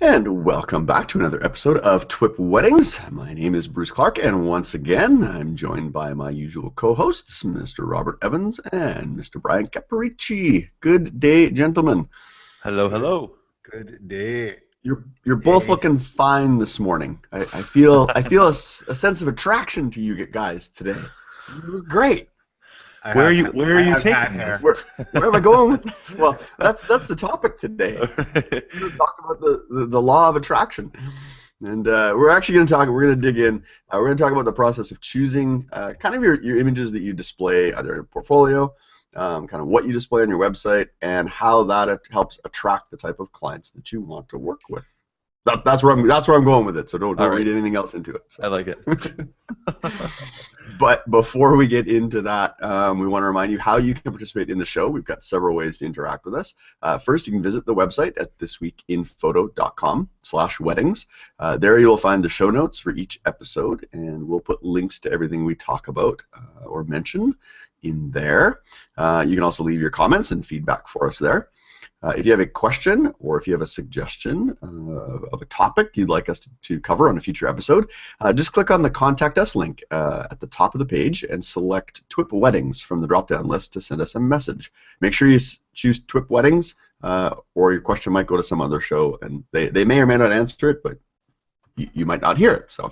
And welcome back to another episode of TWiP Weddings. My name is Bruce Clark, and once again, I'm joined by my usual co-hosts, Mr. Robert Evans and Mr. Brian Caparici. Good day, gentlemen. Hello, Good, hello. good day. You're both Yay. looking fine this morning. I feel a sense of attraction to you guys today. You look great. Where are I you have hat taking hair. this? Where am I going with this? Well, that's the topic today. We're going to talk about the law of attraction, and we're actually going to talk. We're going to dig in. We're going to talk about the process of choosing kind of your images that you display either in a portfolio, kind of what you display on your website, and how that helps attract the type of clients that you want to work with. That's where I'm going with it. So don't All right. read anything else into it. So. I like it. But before we get into that, we want to remind you how you can participate in the show. We've got several ways to interact with us. First, you can visit the website at thisweekinphoto.com/weddings. There you will find the show notes for each episode, and we'll put links to everything we talk about or mention in there. You can also leave your comments and feedback for us there. If you have a question or if you have a suggestion of a topic you'd like us to cover on a future episode, just click on the Contact Us link at the top of the page and select TWiP Weddings from the drop-down list to send us a message. Make sure you choose TWiP Weddings or your question might go to some other show, and they may or may not answer it, but you might not hear it. So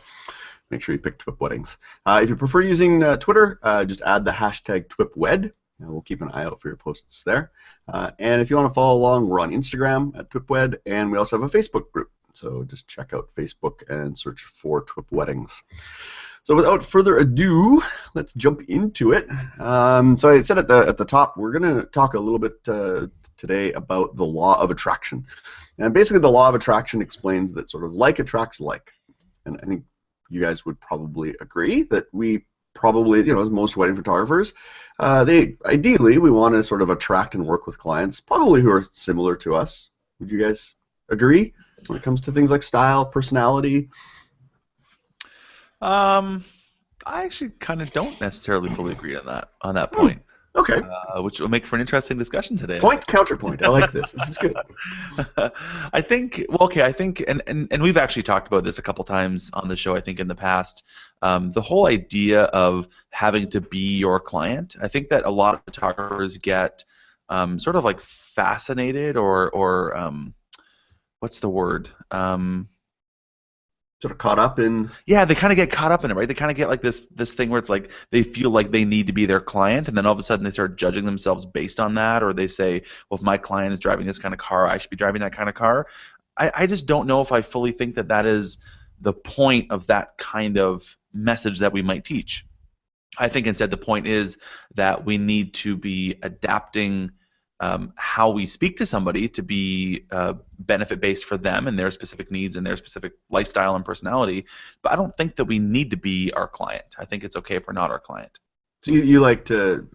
make sure you pick TWiP Weddings. If you prefer using Twitter, just add the hashtag TWiPWed. We'll keep an eye out for your posts there. And if you want to follow along, we're on Instagram at TWiPWed, and we also have a Facebook group. So just check out Facebook and search for TWiP Weddings. So without further ado, let's jump into it. So I said at the top, we're going to talk a little bit today about the law of attraction. And basically the law of attraction explains that sort of like attracts like. And I think you guys would probably agree that we probably, as most wedding photographers, ideally we want to sort of attract and work with clients probably who are similar to us. Would you guys agree when it comes to things like style, personality? I actually kind of don't necessarily fully agree on that point, Okay. which will make for an interesting discussion today. Point, counterpoint. I like this. This is good. I think, and we've actually talked about this a couple times on the show, I think, in the past. The whole idea of having to be your client, I think that a lot of photographers get sort of like fascinated or what's the word? Sort of caught up in. Yeah, they kind of get caught up in it, right? They kind of get like this thing where it's like they feel like they need to be their client, and then all of a sudden they start judging themselves based on that, or they say, well, if my client is driving this kind of car, I should be driving that kind of car. I just don't know if I fully think that that is the point of that kind of message that we might teach. I think instead the point is that we need to be adapting how we speak to somebody to be benefit-based for them and their specific needs and their specific lifestyle and personality. But I don't think that we need to be our client. I think it's okay if we're not our client. So you like to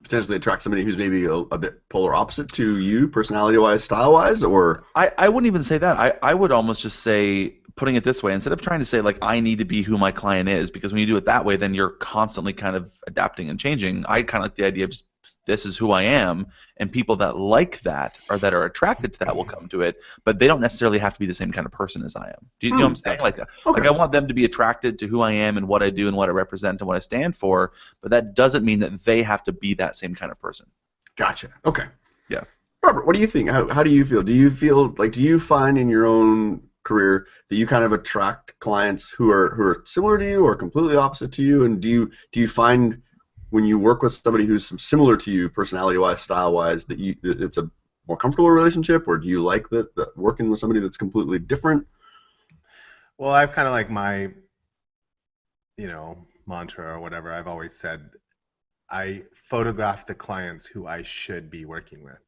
potentially attract somebody who's maybe a bit polar opposite to you, personality-wise, style-wise, or? I wouldn't even say that. I would almost just say, putting it this way, instead of trying to say, like, I need to be who my client is, because when you do it that way, then you're constantly kind of adapting and changing. I kind of like the idea of just, this is who I am, and people that like that or that are attracted to that will come to it, but they don't necessarily have to be the same kind of person as I am. Do you know what I'm saying? Like, Okay. like I want them to be attracted to who I am and what I do and what I represent and what I stand for, but that doesn't mean that they have to be that same kind of person. Gotcha. Okay. Yeah. Robert, what do you think? How do you feel? Do you find in your own career that you kind of attract clients who are similar to you or completely opposite to you? And do you find when you work with somebody who's similar to you, personality-wise, style-wise, that it's a more comfortable relationship, or do you like that working with somebody that's completely different? Well, I've kind of like my, mantra or whatever. I've always said I photograph the clients who I should be working with.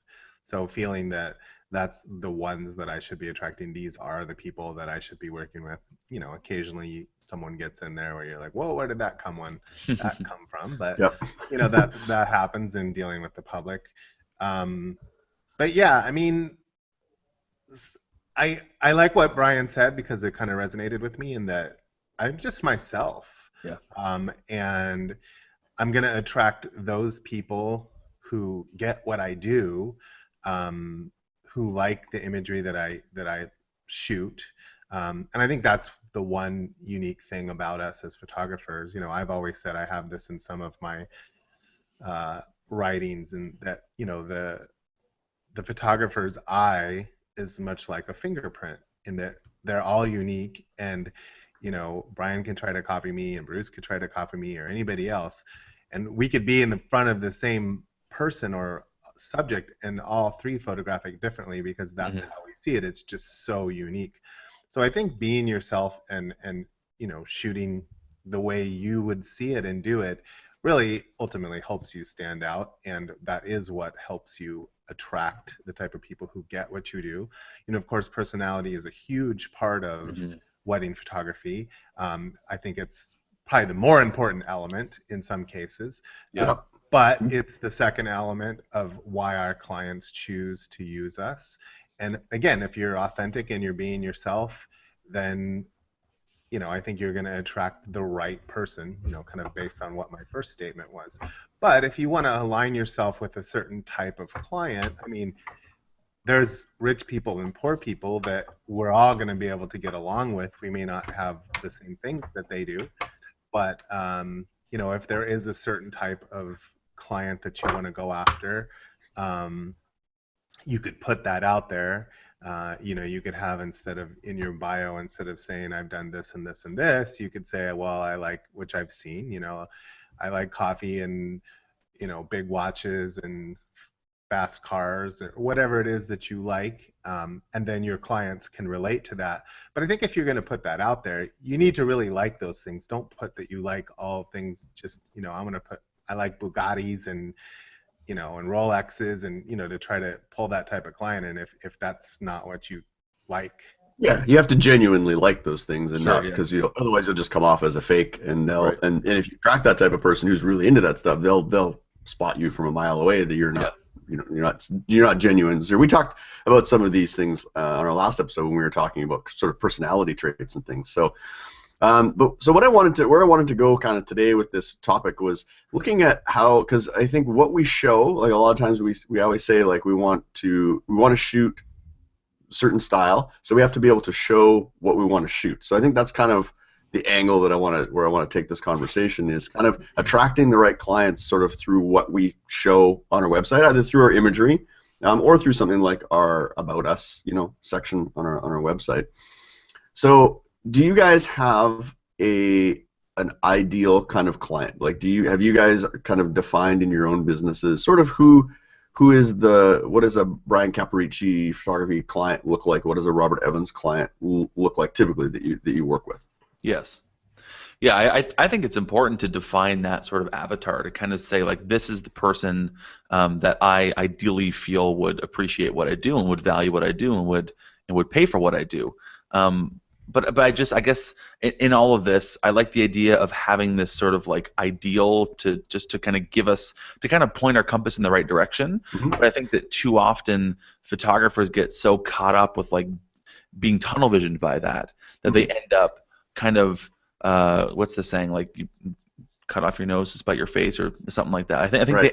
So feeling that that's the ones that I should be attracting. These are the people that I should be working with. Occasionally someone gets in there where you're like, whoa, where did that come from? But Yep. that happens in dealing with the public. But yeah, I mean, I like what Brian said because it kind of resonated with me in that I'm just myself. Yeah. And I'm going to attract those people who get what I do, who like the imagery that I shoot. And I think that's the one unique thing about us as photographers. You know, I've always said, I have this in some of my writings, and that, you know, the photographer's eye is much like a fingerprint, in that they're all unique. And, you know, Brian can try to copy me, and Bruce could try to copy me, or anybody else, and we could be in the front of the same person or subject and all three photograph it differently, because that's how we see it. It's just so unique. So I think being yourself and you know, shooting the way you would see it and do it really ultimately helps you stand out, and that is what helps you attract the type of people who get what you do. You know, of course, personality is a huge part of wedding photography. I think it's probably the more important element in some cases. Yeah. But it's the second element of why our clients choose to use us. And again, if you're authentic and you're being yourself, then, you know, I think you're going to attract the right person, you know, kind of based on what my first statement was. But if you want to align yourself with a certain type of client, I mean, there's rich people and poor people that we're all going to be able to get along with. We may not have the same things that they do, but you know, if there is a certain type of client that you want to go after, you could put that out there. You know, you could have, instead of in your bio, instead of saying I've done this and this and this, you could say, well, I like, which I've seen, you know, I like coffee and, you know, big watches and fast cars, or whatever it is that you like, and then your clients can relate to that. But I think if you're going to put that out there, you need to really like those things. Don't put that you like all things, just, you know, I'm going to put, I like Bugattis and, you know, and Rolexes, and, you know, to try to pull that type of client in, if that's not what you like. Yeah, you have to genuinely like those things, and Sure, not yeah. because otherwise you'll just come off as a fake, and they'll and if you attract that type of person who's really into that stuff, they'll spot you from a mile away that you're not, you know, you're not genuine. So we talked about some of these things on our last episode when we were talking about sort of personality traits and things. So where I wanted to go kind of today with this topic was looking at how, because I think what we show, like a lot of times we always say, like, we want to shoot certain style, so we have to be able to show what we want to shoot. So I think that's kind of the angle that I want to take this conversation, is kind of attracting the right clients sort of through what we show on our website, either through our imagery or through something like our About Us, you know, section on our website. So do you guys have an ideal kind of client? Like, have you guys kind of defined in your own businesses sort of what does a Brian Caparici photography client look like? What does a Robert Evans client look like typically that you work with? Yes. Yeah, I think it's important to define that sort of avatar, to kind of say, like, this is the person that I ideally feel would appreciate what I do and would value what I do and would pay for what I do. But I guess in all of this, I like the idea of having this sort of like ideal to kind of give us, to kind of point our compass in the right direction. But I think that too often photographers get so caught up with like being tunnel visioned by that they end up kind of what's the saying, like, you cut off your nose to spite your face, or something like that. I think Right,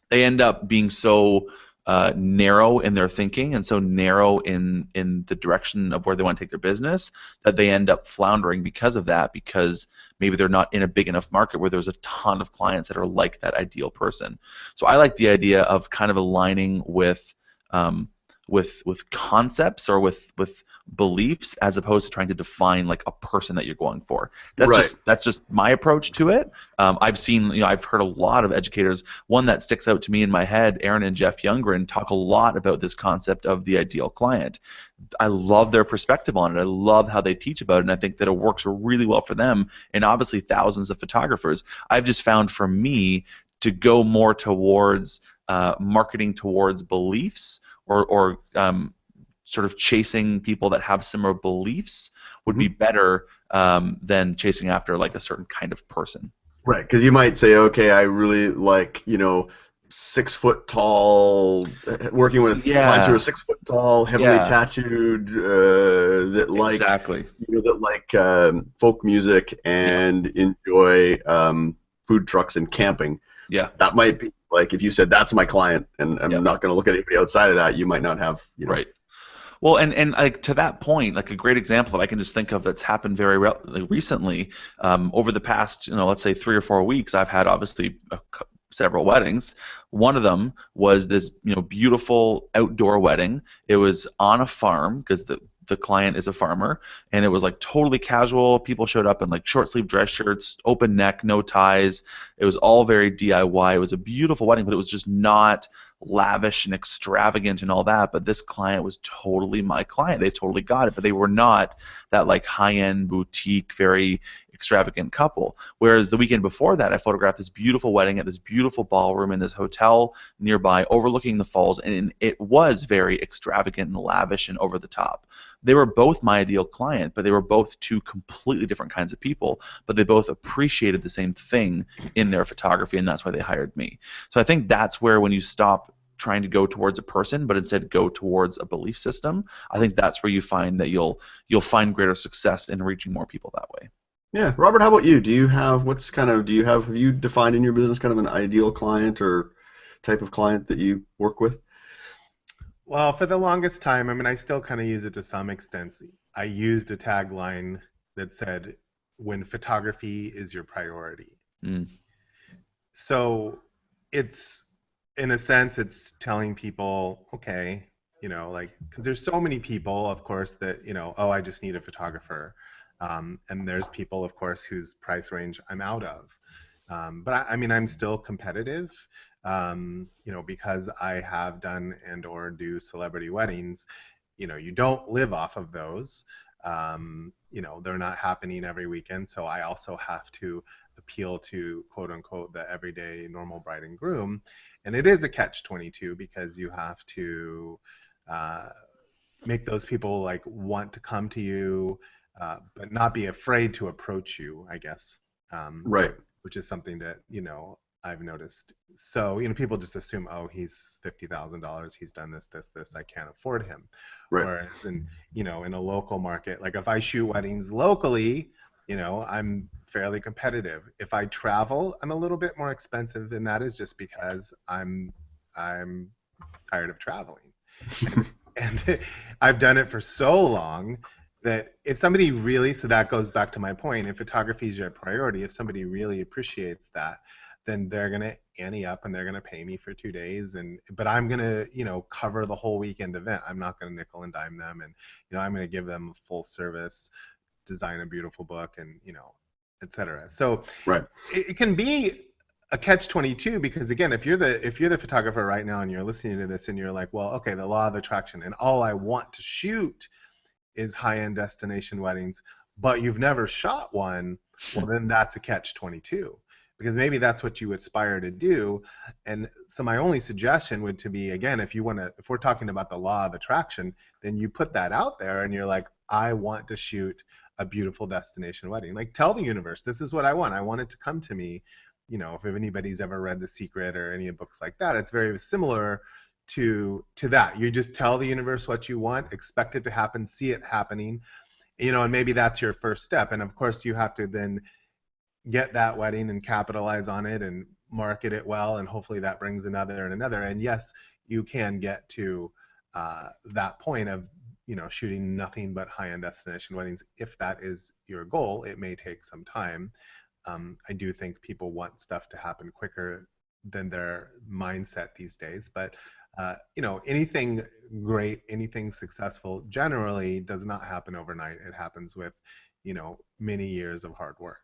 they end up being so narrow in their thinking and so narrow in the direction of where they want to take their business, that they end up floundering because of that, because maybe they're not in a big enough market where there's a ton of clients that are like that ideal person. So I like the idea of kind of aligning with concepts or with beliefs, as opposed to trying to define like a person that you're going for. That's just my approach to it. I've heard a lot of educators. One that sticks out to me in my head, Aaron and Jeff Youngren, talk a lot about this concept of the ideal client. I love their perspective on it. I love how they teach about it, and I think that it works really well for them, and obviously thousands of photographers. I've just found for me to go more towards marketing towards beliefs, or sort of chasing people that have similar beliefs would be better than chasing after like a certain kind of person. Right, because you might say, okay, I really like, 6 foot tall, working with clients who are 6 foot tall, heavily tattooed, that like folk music and enjoy food trucks and camping. Yeah, that might be like, if you said that's my client and I'm not going to look at anybody outside of that, you might not have. Right. Well, and like to that point, like a great example that I can just think of that's happened very like recently, over the past, let's say 3 or 4 weeks, I've had obviously several weddings. One of them was this, beautiful outdoor wedding. It was on a farm because the client is a farmer, and it was like totally casual. People showed up in like short sleeve dress shirts, open neck, no ties. It was all very DIY. It was a beautiful wedding, but it was just not lavish and extravagant and all that. But this client was totally my client. They totally got it, but they were not that like high-end boutique, very extravagant couple. Whereas the weekend before that, I photographed this beautiful wedding at this beautiful ballroom in this hotel nearby overlooking the falls, and it was very extravagant and lavish and over the top. They were both my ideal client, but they were both two completely different kinds of people, but they both appreciated the same thing in their photography, and that's why they hired me. So I think that's where, when you stop trying to go towards a person but instead go towards a belief system, I think that's where you find that you'll find greater success in reaching more people that way. Yeah, Robert, how about you? Have you defined in your business kind of an ideal client or type of client that you work with? Well, for the longest time, I mean, I still kind of use it to some extent. I used a tagline that said, "When photography is your priority." Mm. So it's, in a sense, it's telling people, okay, like, because there's so many people, of course, that, oh, I just need a photographer. And there's people, of course, whose price range I'm out of. But I mean, I'm still competitive, because I have done and or do celebrity weddings. You don't live off of those. They're not happening every weekend. So I also have to appeal to, quote unquote, the everyday normal bride and groom. And it is a catch-22 because you have to make those people like want to come to you, but not be afraid to approach you, I guess. Right. Which is something that, I've noticed. So, people just assume, oh, he's $50,000, he's done this, I can't afford him. Right. Whereas in a local market, like if I shoot weddings locally, I'm fairly competitive. If I travel, I'm a little bit more expensive, and that is just because I'm tired of traveling. And I've done it for so long that if somebody really, so that goes back to my point, if photography is your priority, if somebody really appreciates that, then they're going to ante up and they're going to pay me for 2 days. But I'm going to, cover the whole weekend event. I'm not going to nickel and dime them. And, I'm going to give them full service, design a beautiful book, and, et cetera. So right. It can be a catch-22 because, again, if you're the photographer right now and you're listening to this and you're like, well, okay, the law of attraction, and all I want to shoot is high-end destination weddings, but you've never shot one, well, then that's a catch-22 because maybe that's what you aspire to do. And so my only suggestion would to be, again, if we're talking about the law of attraction, then you put that out there and you're like, I want to shoot a beautiful destination wedding. Like, tell the universe, this is what I want. I want it to come to me. If anybody's ever read The Secret or any books like that, it's very similar to that. You just tell the universe what you want, expect it to happen, see it happening, and maybe that's your first step. And of course you have to then get that wedding and capitalize on it and market it well, and hopefully that brings another and another. And yes, you can get to that point of shooting nothing but high-end destination weddings. If that is your goal, it may take some time. I do think people want stuff to happen quicker than their mindset these days, but anything great, anything successful generally does not happen overnight. It happens with many years of hard work.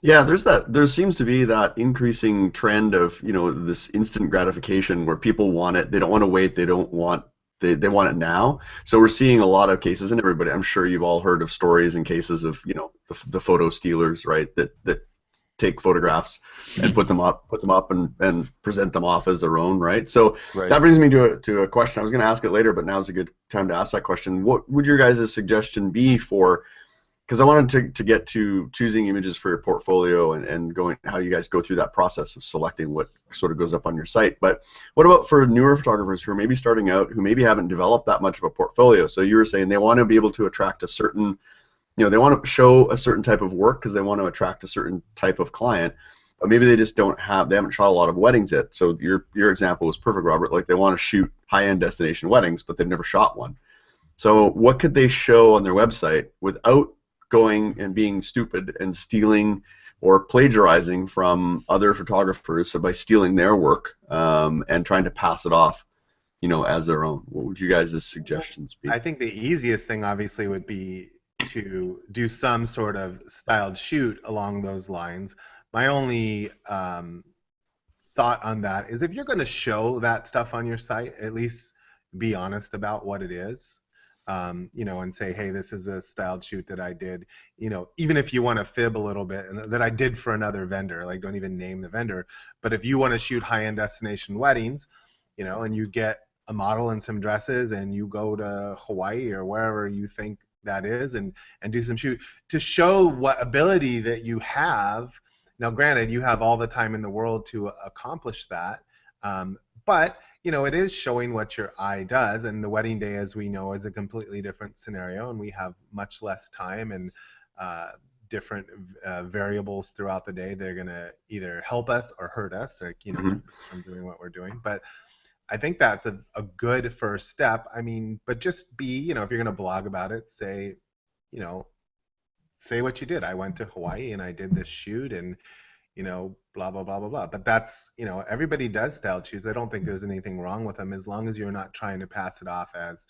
Yeah, there seems to be that increasing trend of this instant gratification where people want it, they don't want to wait, they want it now. So we're seeing a lot of cases, and everybody, I'm sure you've all heard of stories and cases of the photo stealers, right? That take photographs and put them up and present them off as their own, right? So Right. That brings me to a question. I was going to ask it later, but now's a good time to ask that question. What would your guys' suggestion be for? Because I wanted to get to choosing images for your portfolio and going how you guys go through that process of selecting what sort of goes up on your site. But what about for newer photographers who are maybe starting out, who maybe haven't developed that much of a portfolio? So you were saying they want to be able to attract a certain, they want to show a certain type of work because they want to attract a certain type of client, but maybe they just they haven't shot a lot of weddings yet. So your example was perfect, Robert. Like they want to shoot high-end destination weddings, but they've never shot one. So what could they show on their website without going and being stupid and stealing or plagiarizing from other photographers, so by stealing their work and trying to pass it off, as their own? What would you guys' suggestions be? I think the easiest thing obviously would be to do some sort of styled shoot along those lines. My only thought on that is if you're going to show that stuff on your site, at least be honest about what it is. And say, hey, this is a styled shoot that I did, even if you want to fib a little bit, and that I did for another vendor, like don't even name the vendor. But if you want to shoot high-end destination weddings, and you get a model and some dresses and you go to Hawaii or wherever you think that is and do some shoot to show what ability that you have. Now, granted, you have all the time in the world to accomplish that, but it is showing what your eye does, and the wedding day, as we know, is a completely different scenario, and we have much less time and different variables throughout the day. They're going to either help us or hurt us, or keep us from doing what we're doing. But I think that's a good first step. I mean, but just be, if you're going to blog about it, say what you did. I went to Hawaii and I did this shoot, and blah, blah, blah, blah, blah. But that's, everybody does style shoots. I don't think there's anything wrong with them as long as you're not trying to pass it off as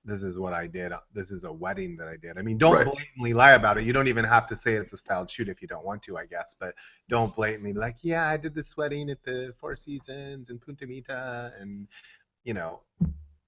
this is what I did. This is a wedding that I did. I mean, don't blatantly lie about it. You don't even have to say it's a styled shoot if you don't want to, I guess. But don't blatantly be like, yeah, I did this wedding at the Four Seasons in Punta Mita, and,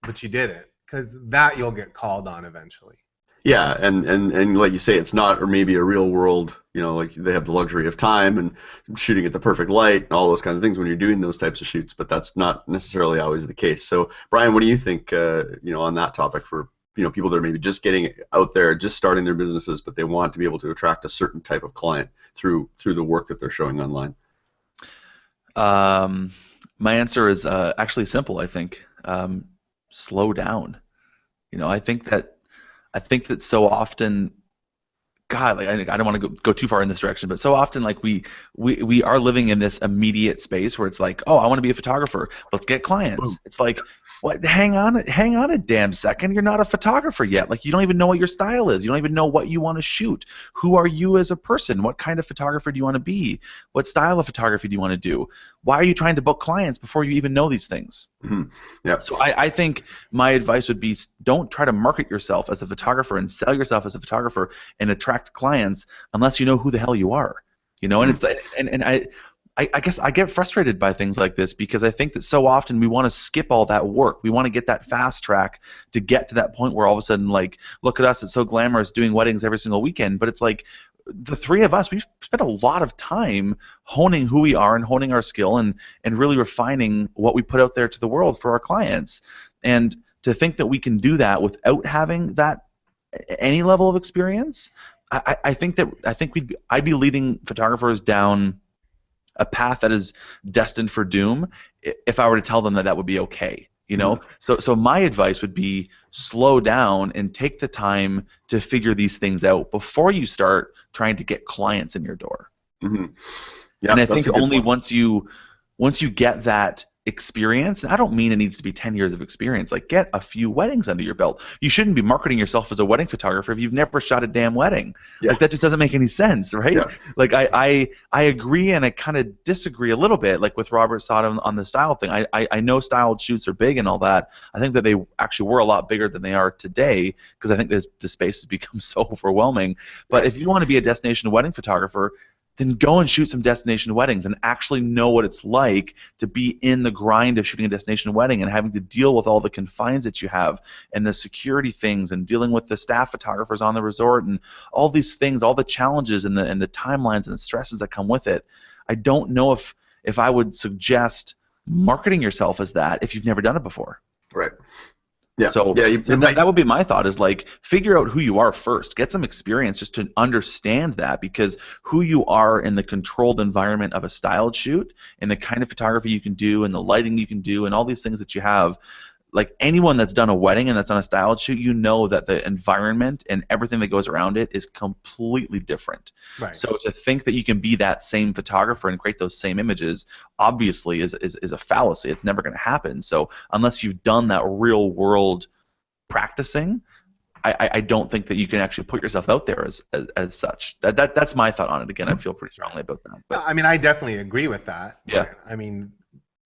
but you did it. Because that you'll get called on eventually. Yeah, and like you say, it's not, or maybe a real world, like they have the luxury of time and shooting at the perfect light and all those kinds of things when you're doing those types of shoots, but that's not necessarily always the case. So, Brian, what do you think, on that topic for, people that are maybe just getting out there, just starting their businesses, but they want to be able to attract a certain type of client through the work that they're showing online? My answer is actually simple, I think. Slow down. I think that so often, God, like I don't want to go too far in this direction, but so often, like we are living in this immediate space where it's like, oh, I want to be a photographer. Let's get clients. It's like, what? Hang on a damn second. You're not a photographer yet. Like, you don't even know what your style is. You don't even know what you want to shoot. Who are you as a person? What kind of photographer do you want to be? What style of photography do you want to do? Why are you trying to book clients before you even know these things? Mm-hmm. Yeah. So I think my advice would be, don't try to market yourself as a photographer and sell yourself as a photographer and attract clients unless you know who the hell you are. And it's and I guess I get frustrated by things like this because I think that so often we want to skip all that work. We want to get that fast track to get to that point where all of a sudden, like, look at us, it's so glamorous doing weddings every single weekend. But it's like, the three of us, we've spent a lot of time honing who we are and honing our skill and really refining what we put out there to the world for our clients. And to think that we can do that without having that any level of experience, I think I'd be leading photographers down a path that is destined for doom if I were to tell them that would be okay. So my advice would be slow down and take the time to figure these things out before you start trying to get clients in your door. Mm-hmm. Yeah, and I think only once you get that experience, and I don't mean it needs to be 10 years of experience, like, get a few weddings under your belt. You shouldn't be marketing yourself as a wedding photographer if you've never shot a damn wedding. Yeah. Like, that just doesn't make any sense, right? Yeah. Like, I agree, and I kind of disagree a little bit, like with Robert's thought on the style thing. I know styled shoots are big and all that. I think that they actually were a lot bigger than they are today because I think the space has become so overwhelming. But if you want to be a destination wedding photographer, then go and shoot some destination weddings and actually know what it's like to be in the grind of shooting a destination wedding and having to deal with all the confines that you have and the security things and dealing with the staff photographers on the resort and all these things, all the challenges and the timelines and the stresses that come with it. I don't know if I would suggest marketing yourself as that if you've never done it before. Right. Yeah. So that would be my thought, is like, figure out who you are first. Get some experience just to understand that, because who you are in the controlled environment of a styled shoot and the kind of photography you can do and the lighting you can do and all these things that you have, like, anyone that's done a wedding and that's on a styled shoot, you know that the environment and everything that goes around it is completely different. Right. So to think that you can be that same photographer and create those same images obviously is a fallacy. It's never going to happen. So unless you've done that real world practicing, I don't think that you can actually put yourself out there as such. That's my thought on it. Again, I feel pretty strongly about that. No, But I mean, I definitely agree with that. yeah, I mean,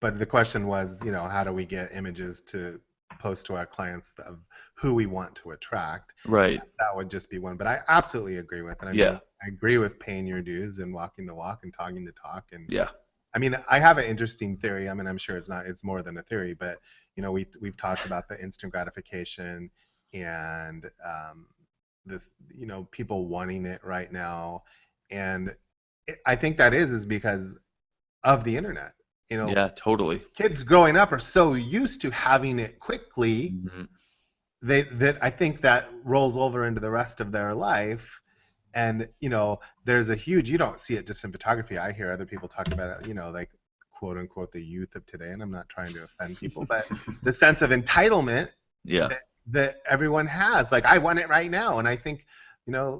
but the question was, how do we get images to post to our clients of who we want to attract? right. That would just be one. But I absolutely agree with it. I Yeah, mean, I agree with paying your dues and walking the walk and talking the talk. And yeah, I mean, I have an interesting theory. I mean, I'm sure it's more than a theory, but we've talked about the instant gratification and this, people wanting it right now, and I think that is because of the internet. yeah, totally. Kids growing up are so used to having it quickly, Hmm. that I think that rolls over into the rest of their life. And there's a huge, you don't see it just in photography. I hear other people talk about it, like quote unquote the youth of today, and I'm not trying to offend people, but the sense of entitlement Yeah, that everyone has, like, I want it right now. And I think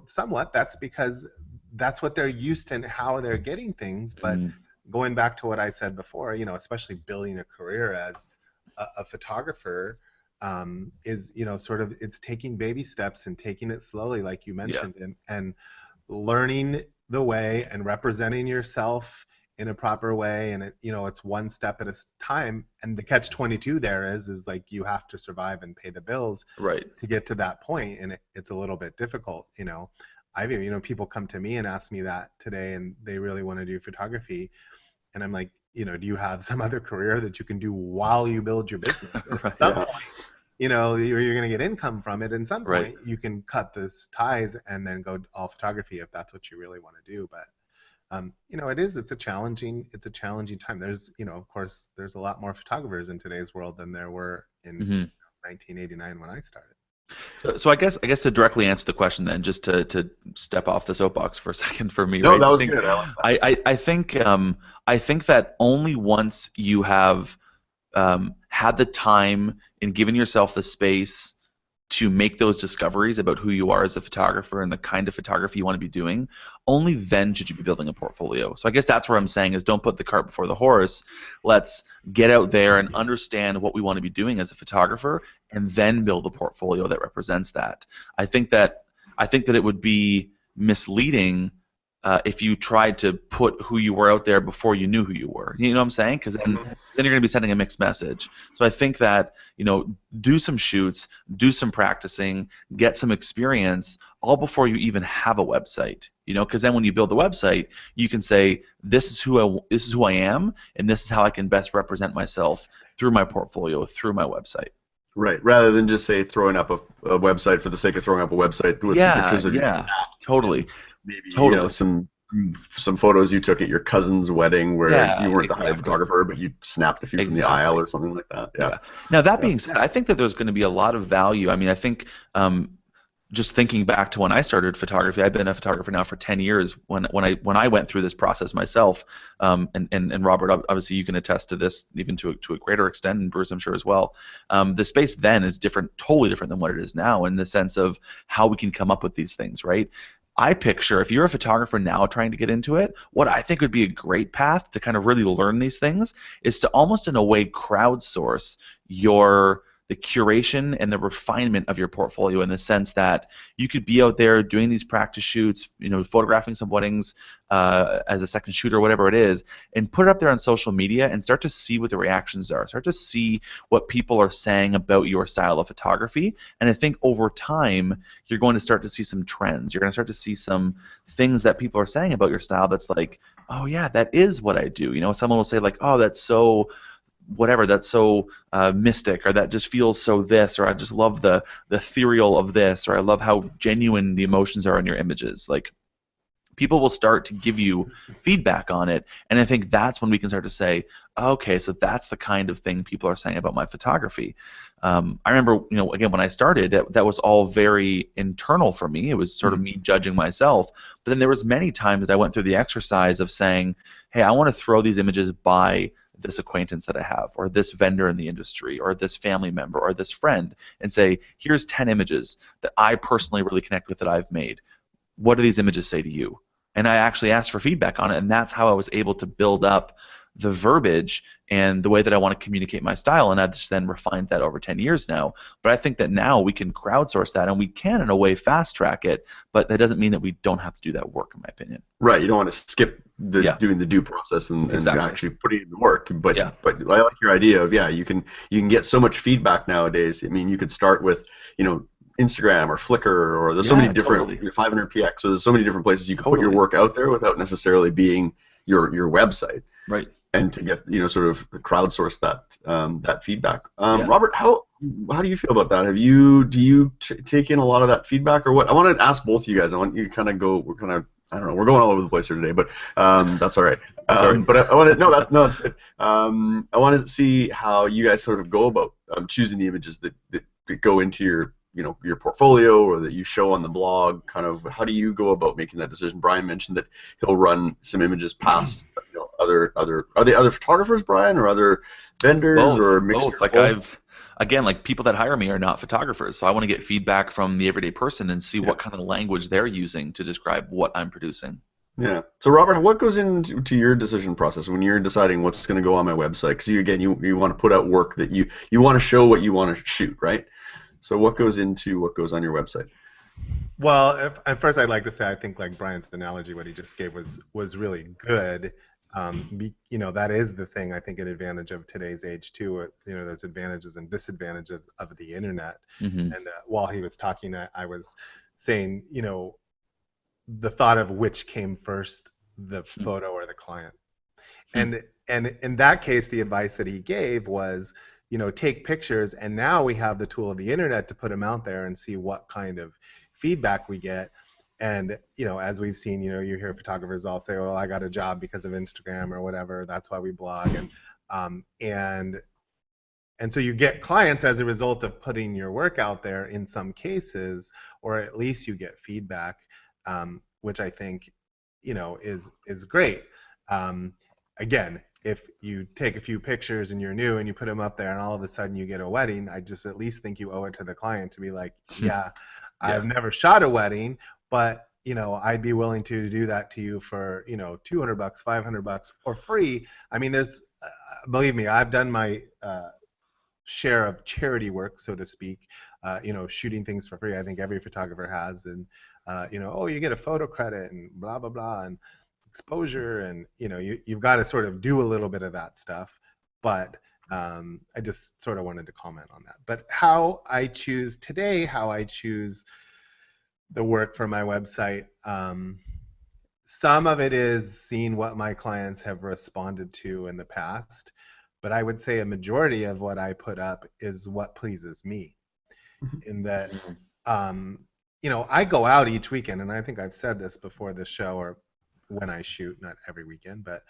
somewhat that's because that's what they're used to and how they're getting things. But mm, going back to what I said before, especially building a career as a photographer, is sort of, it's taking baby steps and taking it slowly, like you yeah, mentioned, and learning the way and representing yourself in a proper way. And it's one step at a time. And the catch 22 there is like, you have to survive and pay the bills right. to get to that point, and it's a little bit difficult. I've people come to me and ask me that today, and they really want to do photography, and I'm like, do you have some other career that you can do while you build your business? Right. At some Yeah. point, you're going to get income from it. And some Right. point, you can cut this ties and then go all photography if that's what you really want to do. But it's a challenging time. There's, of course, there's a lot more photographers in today's world than there were in Hmm. 1989 when I started. So I guess to directly answer the question then, just to step off the soapbox for a second for me, No, right? that I was think good. I like that. I think that only once you have had the time and given yourself the space to make those discoveries about who you are as a photographer and the kind of photography you want to be doing, only then should you be building a portfolio. So I guess that's where I'm saying is don't put the cart before the horse. Let's get out there and understand what we want to be doing as a photographer and then build a portfolio that represents that. I think that it would be misleading if you tried to put who you were out there before you knew who you were. You know what I'm saying? Because then you're going to be sending a mixed message. So I think that, do some shoots, do some practicing, get some experience, all before you even have a website. Because then when you build the website, you can say, this is who I am, and this is how I can best represent myself through my portfolio, through my website. Right. Rather than just say throwing up a website for the sake of throwing up a website with some pictures of you. Yeah, totally, Maybe totally. some photos you took at your cousin's wedding where Yeah, you weren't the high exactly. photographer, but you snapped a few from the Exactly. aisle or something like that. Yeah. Yeah. Now that Yeah. being said, I think that there's going to be a lot of value. I mean, I think just thinking back to when I started photography, I've been a photographer now for 10 years. When I went through this process myself, and Robert, obviously you can attest to this even to a greater extent, and Bruce, I'm sure as well. The space then is different, totally different than what it is now, in the sense of how we can come up with these things, right? I picture if you're a photographer now trying to get into it, what I think would be a great path to kind of really learn these things is to almost in a way crowdsource the curation and the refinement of your portfolio, in the sense that you could be out there doing these practice shoots, photographing some weddings as a second shoot or whatever it is, and put it up there on social media and start to see what the reactions are. Start to see what people are saying about your style of photography. And I think over time, you're going to start to see some trends. You're going to start to see some things that people are saying about your style that's like, oh yeah, that is what I do. Someone will say like, oh, that's so whatever, that's so mystic, or that just feels so this, or I just love the ethereal of this, or I love how genuine the emotions are in your images. Like, people will start to give you feedback on it, and I think that's when we can start to say, okay, so that's the kind of thing people are saying about my photography. I remember, again, when I started, that was all very internal for me. It was sort of me judging myself. But then there was many times that I went through the exercise of saying, hey, I want to throw these images by this acquaintance that I have, or this vendor in the industry, or this family member, or this friend, and say, here's 10 images that I personally really connect with that I've made. What do these images say to you? And I actually asked for feedback on it, and that's how I was able to build up the verbiage and the way that I want to communicate my style, and I've just then refined that over 10 years now. But I think that now we can crowdsource that, and we can, in a way, fast track it, but that doesn't mean that we don't have to do that work, in my opinion. Right. You don't want to skip Yeah. doing the due process and Exactly. actually putting in the work. But Yeah. but I like your idea of, you can get so much feedback nowadays. I mean, you could start with, Instagram or Flickr, or there's so many different, Totally. 500px. So there's so many different places you can put your Totally. work out there without necessarily being your website. Right. And to get, sort of crowdsource that feedback. Yeah. Robert, how do you feel about that? Do you take in a lot of that feedback, or what? I want to ask both of you guys. I want you to kind of go. I don't know. We're going all over the place here today, but that's all right. Sorry. But I want to no, that's good. I want to see how you guys sort of go about choosing the images that go into your your portfolio, or that you show on the blog. Kind of, how do you go about making that decision? Brian mentioned that he'll run some images past other are they other photographers, Brian, or other vendors, or mixture? Both. Like people that hire me are not photographers, so I want to get feedback from the everyday person and see what kind of language they're using to describe what I'm producing. Yeah. So Robert, what goes into your decision process when you're deciding what's going to go on my website? Because you want to put out work that you want to show what you want to shoot, right? So what goes into what goes on your website? Well, at first I'd like to say I think like Brian's analogy, what he just gave was really good. That is the thing, I think, an advantage of today's age too. There's advantages and disadvantages of the internet. Mm-hmm. And while he was talking, I was saying, the thought of which came first, the photo or the client. And in that case, the advice that he gave was, take pictures, and now we have the tool of the internet to put them out there and see what kind of feedback we get. And as we've seen, you hear photographers all say, "Well, I got a job because of Instagram or whatever. That's why we blog." And so you get clients as a result of putting your work out there in some cases, or at least you get feedback, which I think is great. Again, if you take a few pictures and you're new and you put them up there and all of a sudden you get a wedding, I just at least think you owe it to the client to be like, yeah. I've never shot a wedding, but I'd be willing to do that to you for $200, $500, or free. I mean, there's believe me, I've done my share of charity work, so to speak. Shooting things for free. I think every photographer has, and you get a photo credit and blah blah blah and exposure, and you've got to sort of do a little bit of that stuff. But I just sort of wanted to comment on that. But how I choose the work for my website, some of it is seeing what my clients have responded to in the past, but I would say a majority of what I put up is what pleases me. In that, I go out each weekend, and I think I've said this before the show, or when I shoot, not every weekend, but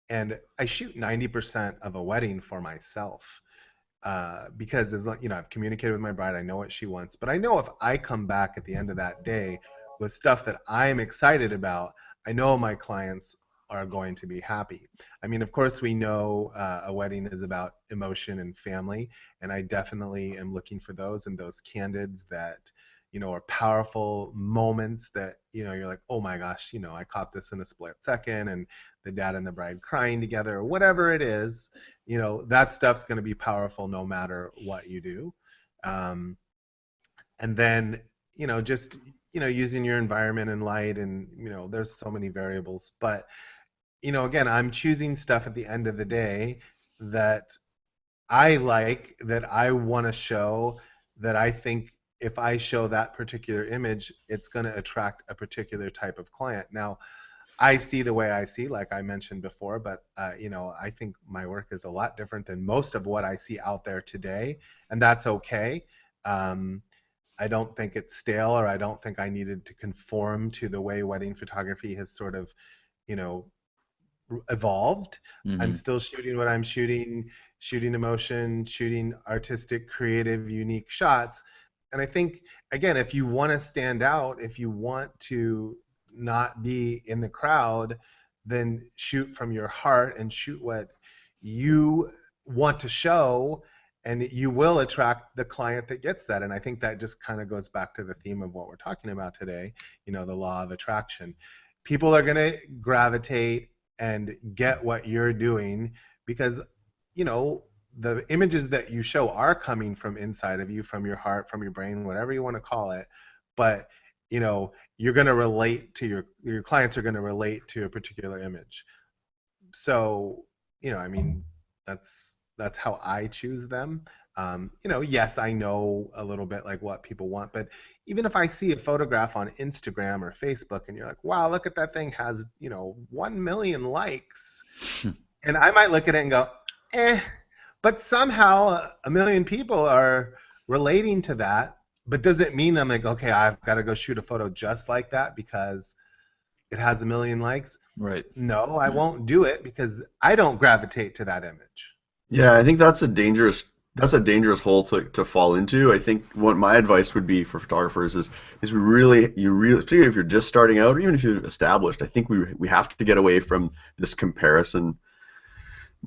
and I shoot 90% of a wedding for myself, because I've communicated with my bride, I know what she wants, but I know if I come back at the end of that day with stuff that I'm excited about, I know my clients are going to be happy. I mean, of course, we know a wedding is about emotion and family, and I definitely am looking for those, and those candids that are powerful moments that you're like, oh my gosh, I caught this in a split second, and the dad and the bride crying together, or whatever it is, that stuff's going to be powerful no matter what you do. And then just using your environment and light, and there's so many variables, but again, I'm choosing stuff at the end of the day that I like, that I want to show, that I think if I show that particular image, it's going to attract a particular type of client. Now, I see the way I see, like I mentioned before, but I think my work is a lot different than most of what I see out there today, and that's okay. I don't think it's stale, or I don't think I needed to conform to the way wedding photography has sort of, evolved. Mm-hmm. I'm still shooting what I'm shooting emotion, shooting artistic, creative, unique shots. And I think, again, if you want to stand out, if you want to not be in the crowd, then shoot from your heart and shoot what you want to show, and you will attract the client that gets that. And I think that just kind of goes back to the theme of what we're talking about today, the law of attraction. People are going to gravitate and get what you're doing, because the images that you show are coming from inside of you, from your heart, from your brain, whatever you want to call it. But you're going to relate to your clients are going to relate to a particular image. So I mean, that's how I choose them. Yes, I know a little bit like what people want, but even if I see a photograph on Instagram or Facebook and you're like, wow, look at that thing, has 1 million likes, and I might look at it and go, but somehow a million people are relating to that. But does it mean I'm like, okay, I've got to go shoot a photo just like that because it has 1 million likes? Right. No, I won't do it because I don't gravitate to that image. Yeah, I think that's a dangerous hole to fall into. I think what my advice would be for photographers is you really, particularly if you're just starting out, or even if you're established, I think we have to get away from this comparison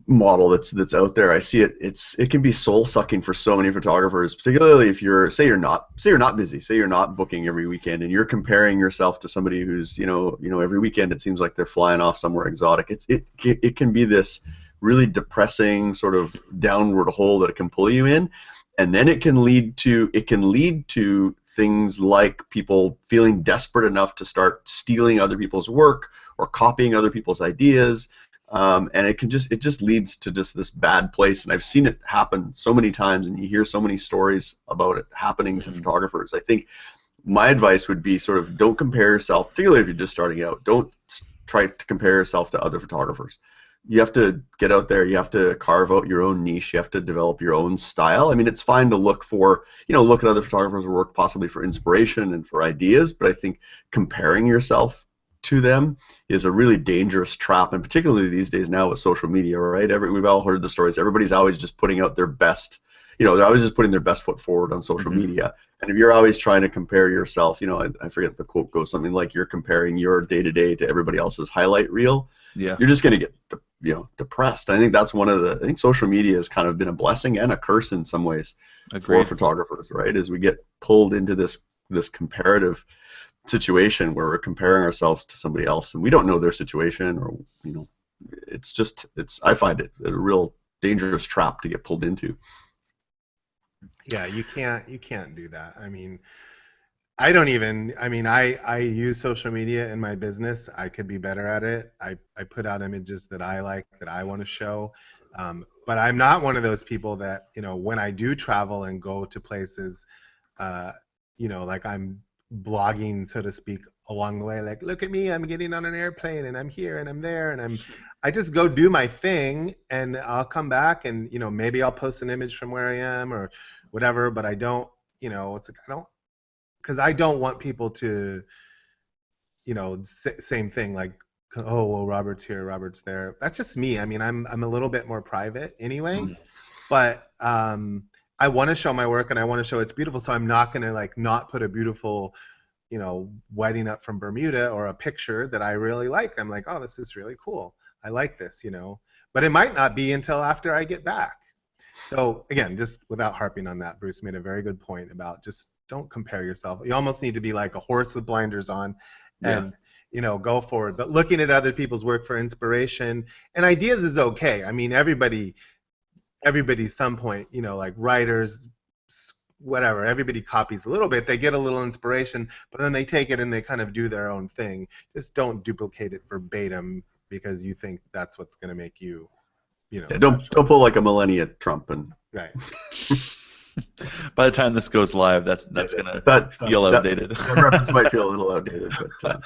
model that's out there. I see it can be soul sucking for so many photographers, particularly if say you're not busy, say you're not booking every weekend, and you're comparing yourself to somebody who's every weekend it seems like they're flying off somewhere exotic. It can be this really depressing sort of downward hole that it can pull you in, and then it can lead to things like people feeling desperate enough to start stealing other people's work or copying other people's ideas. And it just leads to just this bad place, and I've seen it happen so many times, and you hear so many stories about it happening to photographers. I think my advice would be sort of don't compare yourself, particularly if you're just starting out. Don't try to compare yourself to other photographers. You have to get out there. You have to carve out your own niche. You have to develop your own style. I mean, it's fine to look at other photographers' work, possibly for inspiration and for ideas, but I think comparing yourself to them is a really dangerous trap, and particularly these days now with social media, right? We've all heard the stories. Everybody's always just putting out their best, they're always just putting their best foot forward on social media. And if you're always trying to compare yourself, I forget the quote goes something like you're comparing your day-to-day to everybody else's highlight reel. Yeah. You're just going to get depressed. I think that's I think social media has kind of been a blessing and a curse in some ways. Agreed. For photographers, right? As we get pulled into this comparative situation where we're comparing ourselves to somebody else and we don't know their situation, or I find it a real dangerous trap to get pulled into. Yeah, you can't do that. I mean, I use social media in my business. I could be better at it. I put out images that I like, that I want to show. But I'm not one of those people that, when I do travel and go to places, like I'm blogging, so to speak, along the way, like, look at me, I'm getting on an airplane and I'm here and I'm there, and I just go do my thing, and I'll come back and maybe I'll post an image from where I am or whatever, but I don't, it's like because I don't want people to, same thing, like, oh, well, Robert's here, Robert's there. That's just me. I mean, I'm a little bit more private anyway, but I want to show my work and I want to show it's beautiful, so I'm not going to not put a beautiful, wedding up from Bermuda or a picture that I really like. I'm like, oh, this is really cool. I like this, But it might not be until after I get back. So again, just without harping on that, Bruce made a very good point about just don't compare yourself. You almost need to be like a horse with blinders on and go forward. But looking at other people's work for inspiration and ideas is okay. I mean, everybody some point, like writers, whatever, everybody copies a little bit. They get a little inspiration, but then they take it and they kind of do their own thing. Just don't duplicate it verbatim because you think that's what's going to make you, don't pull like a Millennia Trump and right. By the time this goes live, that's gonna feel outdated. That reference might feel a little outdated, but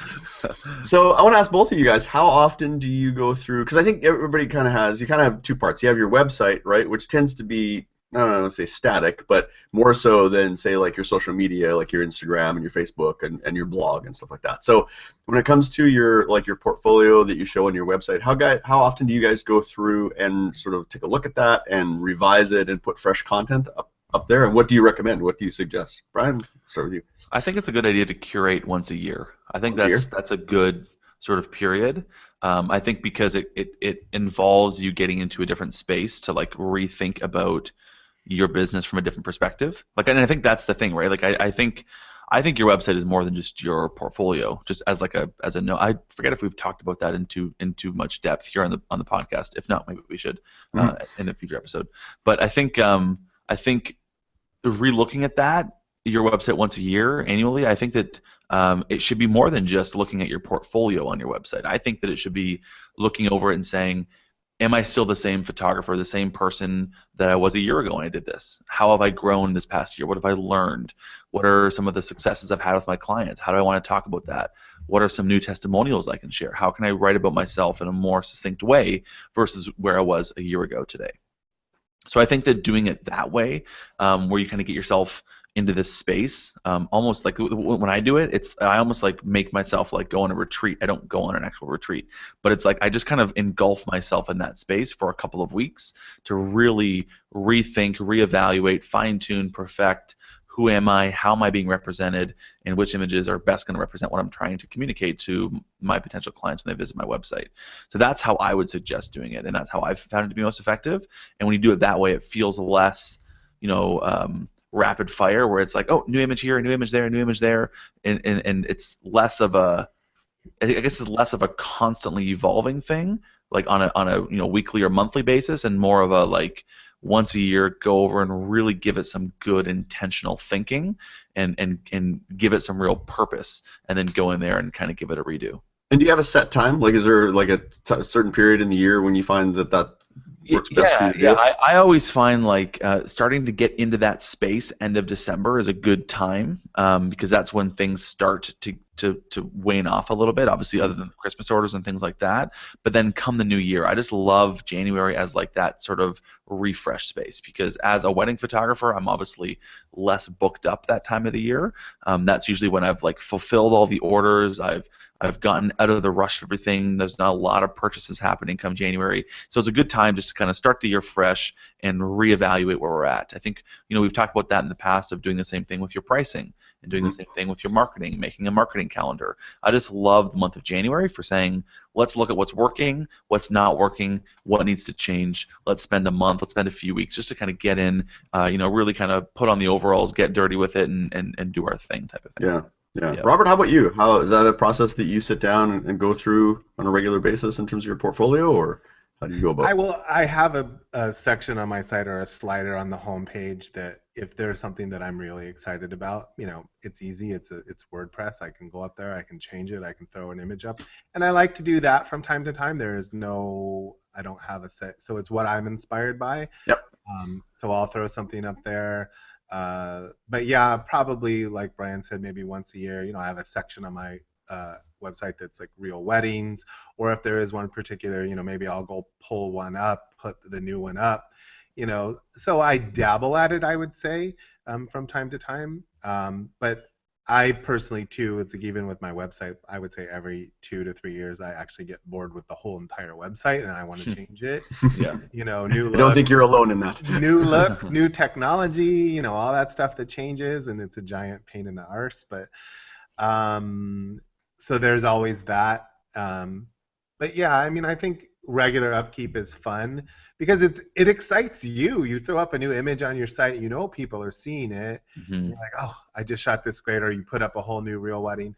so I want to ask both of you guys, how often do you go through? Because I think everybody kind of have two parts. You have your website, right, which tends to be, I don't know, say static, but more so than say like your social media, like your Instagram and your Facebook and your blog and stuff like that. So when it comes to your portfolio that you show on your website, how often do you guys go through and sort of take a look at that and revise it and put fresh content up there? And what do you recommend? What do you suggest? Brian, start with you. I think it's a good idea to curate once a year. I think that's a good sort of period. I think because it involves you getting into a different space to rethink about your business from a different perspective. And I think that's the thing, right? I think I think your website is more than just your portfolio. Just as like a note, I forget if we've talked about that into much depth here on the podcast. If not, maybe we should in a future episode. But I think re-looking at that, your website once a year annually, I think that it should be more than just looking at your portfolio on your website. I think that it should be looking over it and saying, am I still the same photographer, the same person that I was a year ago when I did this? How have I grown this past year? What have I learned? What are some of the successes I've had with my clients? How do I want to talk about that? What are some new testimonials I can share? How can I write about myself in a more succinct way versus where I was a year ago today? So I think that doing it that way, where you kind of get yourself into this space, almost like when I do it, I almost like make myself like go on a retreat. I don't go on an actual retreat, but it's like I just kind of engulf myself in that space for a couple of weeks to really rethink, reevaluate, fine-tune, perfect. Who am I? How am I being represented? And which images are best going to represent what I'm trying to communicate to my potential clients when they visit my website? So that's how I would suggest doing it, and that's how I've found it to be most effective. And when you do it that way, it feels less, rapid fire, where it's like, oh, new image here, a new image there, a new image there, and it's less of a, I guess it's less of a constantly evolving thing, like on a weekly or monthly basis, and more of a like once a year go over and really give it some good intentional thinking and give it some real purpose, and then go in there and kind of give it a redo. And do you have a set time? Like, is there like a certain period in the year when you find that works best for you to do? I always find like starting to get into that space end of December is a good time, because that's when things start to wane off a little bit, obviously other than Christmas orders and things like that. But then come the new year, I just love January as like that sort of refresh space, because as a wedding photographer, I'm obviously less booked up that time of the year. That's usually when I've like fulfilled all the orders, I've gotten out of the rush of everything. There's not a lot of purchases happening come January. So it's a good time just to kind of start the year fresh and reevaluate where we're at. I think, we've talked about that in the past, of doing the same thing with your pricing and doing the same thing with your marketing, making a marketing calendar. I just love the month of January for saying, let's look at what's working, what's not working, what needs to change. Let's spend a month, let's spend a few weeks just to kind of get in, really kind of put on the overalls, get dirty with it, and do our thing type of thing. Yeah. Yeah. Robert, how about you? How is that a process that you sit down and go through on a regular basis in terms of your portfolio, or how do you go about it? I have a section on my site, or a slider on the home page, that if there's something that I'm really excited about, it's easy. It's WordPress. I can go up there, I can change it, I can throw an image up, and I like to do that from time to time. I don't have a set, so it's what I'm inspired by. Yep. So I'll throw something up there. But yeah, probably like Brian said, maybe once a year. I have a section on my website that's like real weddings, or if there is one particular, maybe I'll go pull one up, put the new one up. So I dabble at it, I would say, from time to time. But I personally too, it's like even with my website, I would say every 2 to 3 years I actually get bored with the whole entire website and I want to change it. Yeah. New look. I don't think you're alone in that. New look, new technology, all that stuff that changes, and it's a giant pain in the arse. But so there's always that. But yeah, I think regular upkeep is fun because it excites you. You throw up a new image on your site, people are seeing it. Mm-hmm. You're like, oh, I just shot this great, or you put up a whole new real wedding.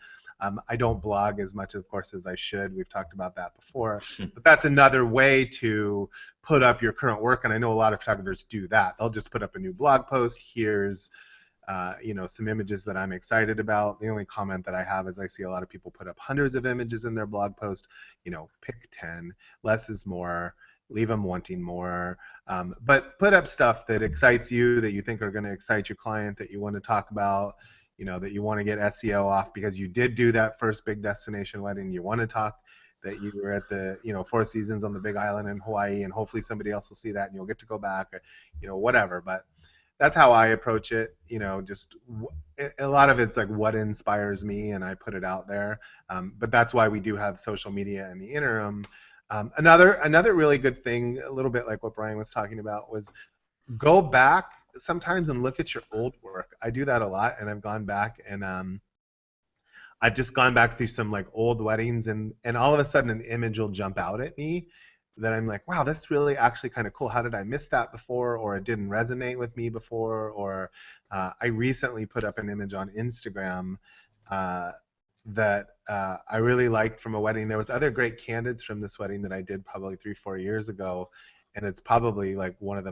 I don't blog as much, of course, as I should. We've talked about that before. But that's another way to put up your current work, and I know a lot of photographers do that. They'll just put up a new blog post. Here's some images that I'm excited about. The only comment that I have is I see a lot of people put up hundreds of images in their blog post. Pick 10. Less is more. Leave them wanting more. But put up stuff that excites you, that you think are going to excite your client, that you want to talk about, that you want to get SEO off because you did do that first big destination wedding. You want to talk that you were at the, Four Seasons on the Big Island in Hawaii, and hopefully somebody else will see that and you'll get to go back, or, whatever. But that's how I approach it. Just a lot of it's like what inspires me, and I put it out there. But that's why we do have social media in the interim. Another really good thing, a little bit like what Brian was talking about, was go back sometimes and look at your old work. I do that a lot, and I've gone back and I've just gone back through some like old weddings, and all of a sudden an image will jump out at me that I'm like, wow, that's really actually kind of cool. How did I miss that before, or it didn't resonate with me before? Or I recently put up an image on Instagram that I really liked from a wedding. There was other great candidates from this wedding that I did probably 3-4 years ago, and it's probably like one of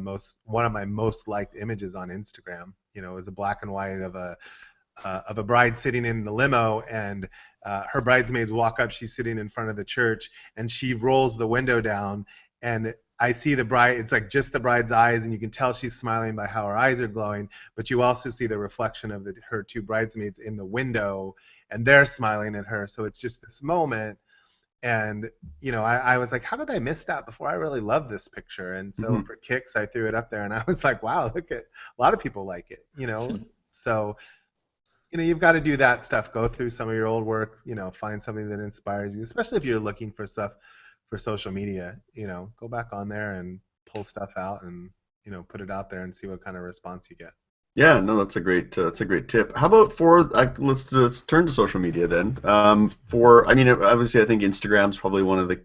my most liked images on Instagram. You know, it was a black and white of a bride sitting in the limo, and her bridesmaids walk up. She's sitting in front of the church, and she rolls the window down, and I see the bride. It's like just the bride's eyes, and you can tell she's smiling by how her eyes are glowing. But you also see the reflection of her two bridesmaids in the window, and they're smiling at her. So it's just this moment. And I was like, how did I miss that before? I really love this picture. And so for kicks, I threw it up there, and I was like, wow, look at, a lot of people like it. So you've got to do that stuff. Go through some of your old work, find something that inspires you, especially if you're looking for stuff for social media. Go back on there and pull stuff out and, put it out there and see what kind of response you get. Yeah, no, that's a great tip. How about for let's turn to social media then. Obviously, I think Instagram's probably one of the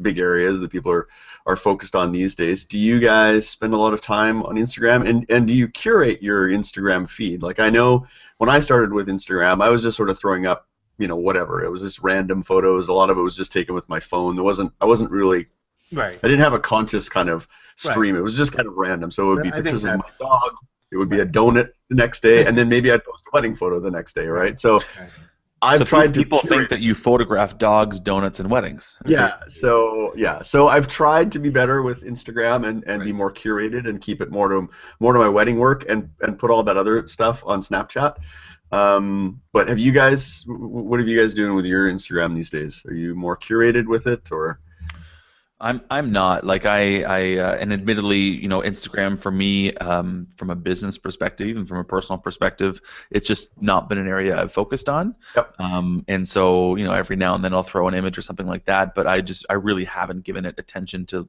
big areas that people are focused on these days. Do you guys spend a lot of time on Instagram, and do you curate your Instagram feed? Like, I know when I started with Instagram, I was just sort of throwing up whatever. It was just random photos. A lot of it was just taken with my phone. I wasn't really. Right. I didn't have a conscious kind of stream. Right. It was just kind of random. So it would be pictures of my dog. It would be a donut the next day, and then maybe I'd post a wedding photo the next day, right? So I've tried to. People think that you photograph dogs, donuts, and weddings. Yeah. So I've tried to be better with Instagram and be more curated and keep it more to my wedding work and put all that other stuff on Snapchat. But what have you guys doing with your Instagram these days? Are you more curated with it, or? I'm not. Like and admittedly, Instagram for me, from a business perspective and from a personal perspective, it's just not been an area I've focused on. Yep. And so, every now and then I'll throw an image or something like that, but I really haven't given it attention to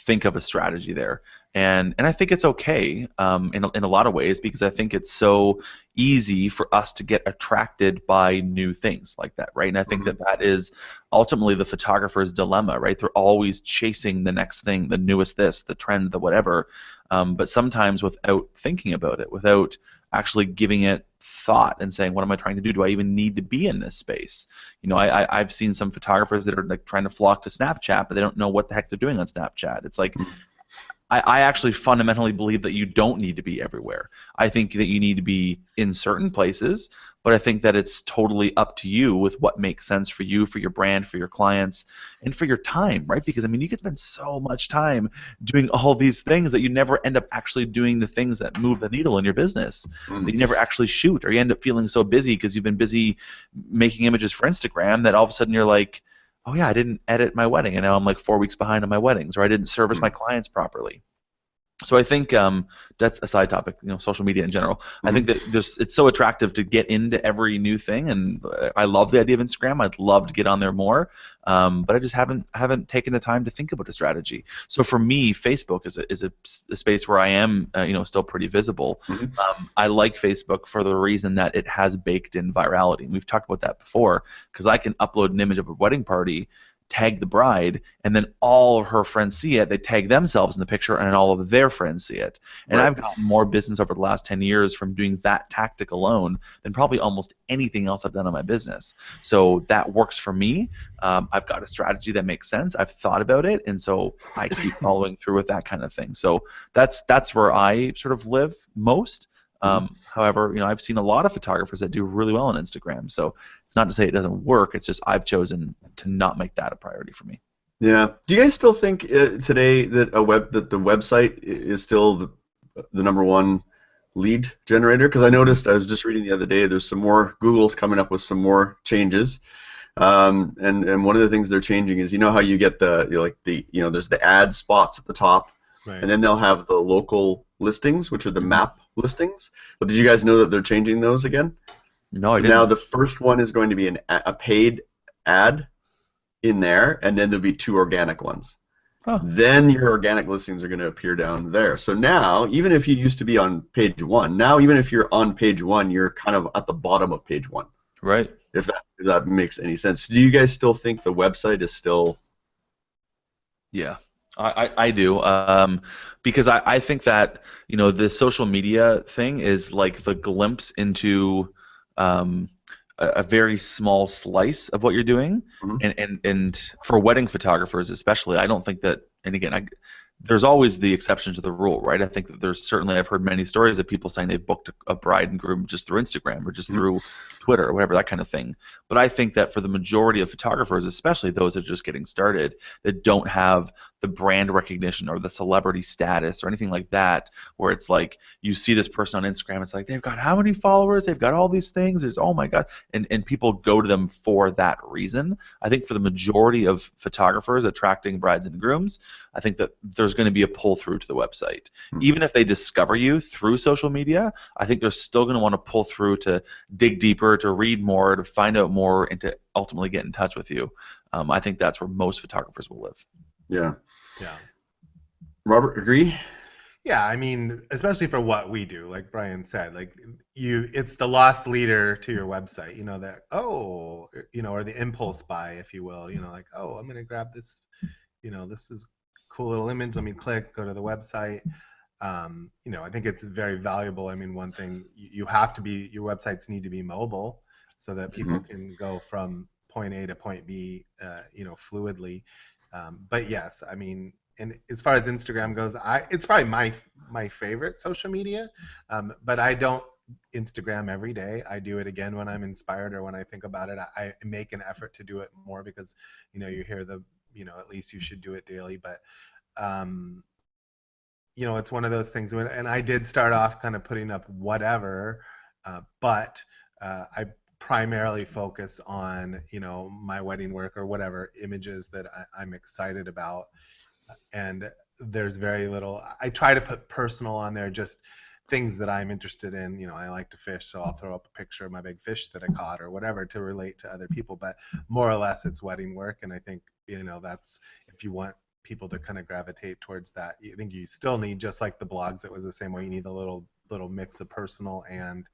think of a strategy there. And I think it's okay in a lot of ways, because I think it's so easy for us to get attracted by new things like that, right? And I think that is ultimately the photographer's dilemma, right? They're always chasing the next thing, the newest this, the trend, the whatever, but sometimes without thinking about it, without actually giving it thought and saying, what am I trying to do? Do I even need to be in this space? I've seen some photographers that are like trying to flock to Snapchat, but they don't know what the heck they're doing on Snapchat. It's like, I actually fundamentally believe that you don't need to be everywhere. I think that you need to be in certain places, but I think that it's totally up to you with what makes sense for you, for your brand, for your clients, and for your time, right? Because, you can spend so much time doing all these things that you never end up actually doing the things that move the needle in your business, that you never actually shoot, or you end up feeling so busy because you've been busy making images for Instagram that all of a sudden you're like, oh yeah, I didn't edit my wedding, and now I'm like 4 weeks behind on my weddings, or I didn't service my clients properly. So I think that's a side topic, social media in general. I think that it's so attractive to get into every new thing, and I love the idea of Instagram. I'd love to get on there more, but I just haven't taken the time to think about a strategy. So for me, Facebook is a space where I am, still pretty visible. I like Facebook for the reason that it has baked-in virality, and we've talked about that before, because I can upload an image of a wedding party, tag the bride, and then all of her friends see it. They tag themselves in the picture, and all of their friends see it. And I've gotten more business over the last 10 years from doing that tactic alone than probably almost anything else I've done in my business. So that works for me. I've got a strategy that makes sense. I've thought about it, and so I keep following through with that kind of thing. So that's where I sort of live most. However, I've seen a lot of photographers that do really well on Instagram. So it's not to say it doesn't work. It's just I've chosen to not make that a priority for me. Yeah. Do you guys still think today that the website is still the number one lead generator? Because I noticed, I was just reading the other day, there's some more, Google's coming up with some more changes. And one of the things they're changing is, how you get there's the ad spots at the top, and then they'll have the local listings, which are the map listings. But did you guys know that they're changing those again? No, so I didn't. Now the first one is going to be a paid ad in there, and then there'll be 2 organic ones. Huh. Then your organic listings are going to appear down there. So now, even if you used to be on page 1, now even if you're on page 1, you're kind of at the bottom of page 1. Right. If that makes any sense. Do you guys still think the website is still Yeah, I do. Because I think that, the social media thing is like the glimpse into um, a very small slice of what you're doing. Mhm. And for wedding photographers especially, I don't think that, and again, there's always the exception to the rule, right? I think that there's certainly, I've heard many stories of people saying they've booked a bride and groom just through Instagram or just Mhm. through Twitter or whatever, that kind of thing. But I think that for the majority of photographers, especially those that are just getting started, that don't have the brand recognition or the celebrity status or anything like that, where it's like you see this person on Instagram, it's like they've got how many followers, they've got all these things, there's, oh my god, and people go to them for that reason. I think for the majority of photographers attracting brides and grooms, I think that there's going to be a pull through to the website. Mhm. Even if they discover you through social media, I think they're still going to want to pull through to dig deeper, to read more, to find out more, and to ultimately get in touch with you. I think that's where most photographers will live. Yeah. Yeah. Robert, agree? Yeah, I mean, especially for what we do, like Brian said, like it's the lost leader to your website, that, oh, or the impulse buy, if you will, like, oh, I'm gonna grab this, this is cool little image, let me click, go to the website. I think it's very valuable. I mean, one thing you have to be, your websites need to be mobile so that people Mhm. can go from point A to point B, fluidly. But yes, I mean, and as far as Instagram goes, it's probably my favorite social media. But I don't Instagram every day. I do it again when I'm inspired or when I think about it. I make an effort to do it more because, you hear at least you should do it daily. But um, it's one of those things. And I did start off kind of putting up whatever, but I primarily focus on, my wedding work or whatever images that I'm excited about. And there's very little. I try to put personal on there, just things that I'm interested in. I like to fish, so I'll throw up a picture of my big fish that I caught or whatever to relate to other people. But more or less, it's wedding work, and I think that's, if you want people to kind of gravitate towards that, I think you still need, just like the blogs, it was the same way. You need a little mix of personal and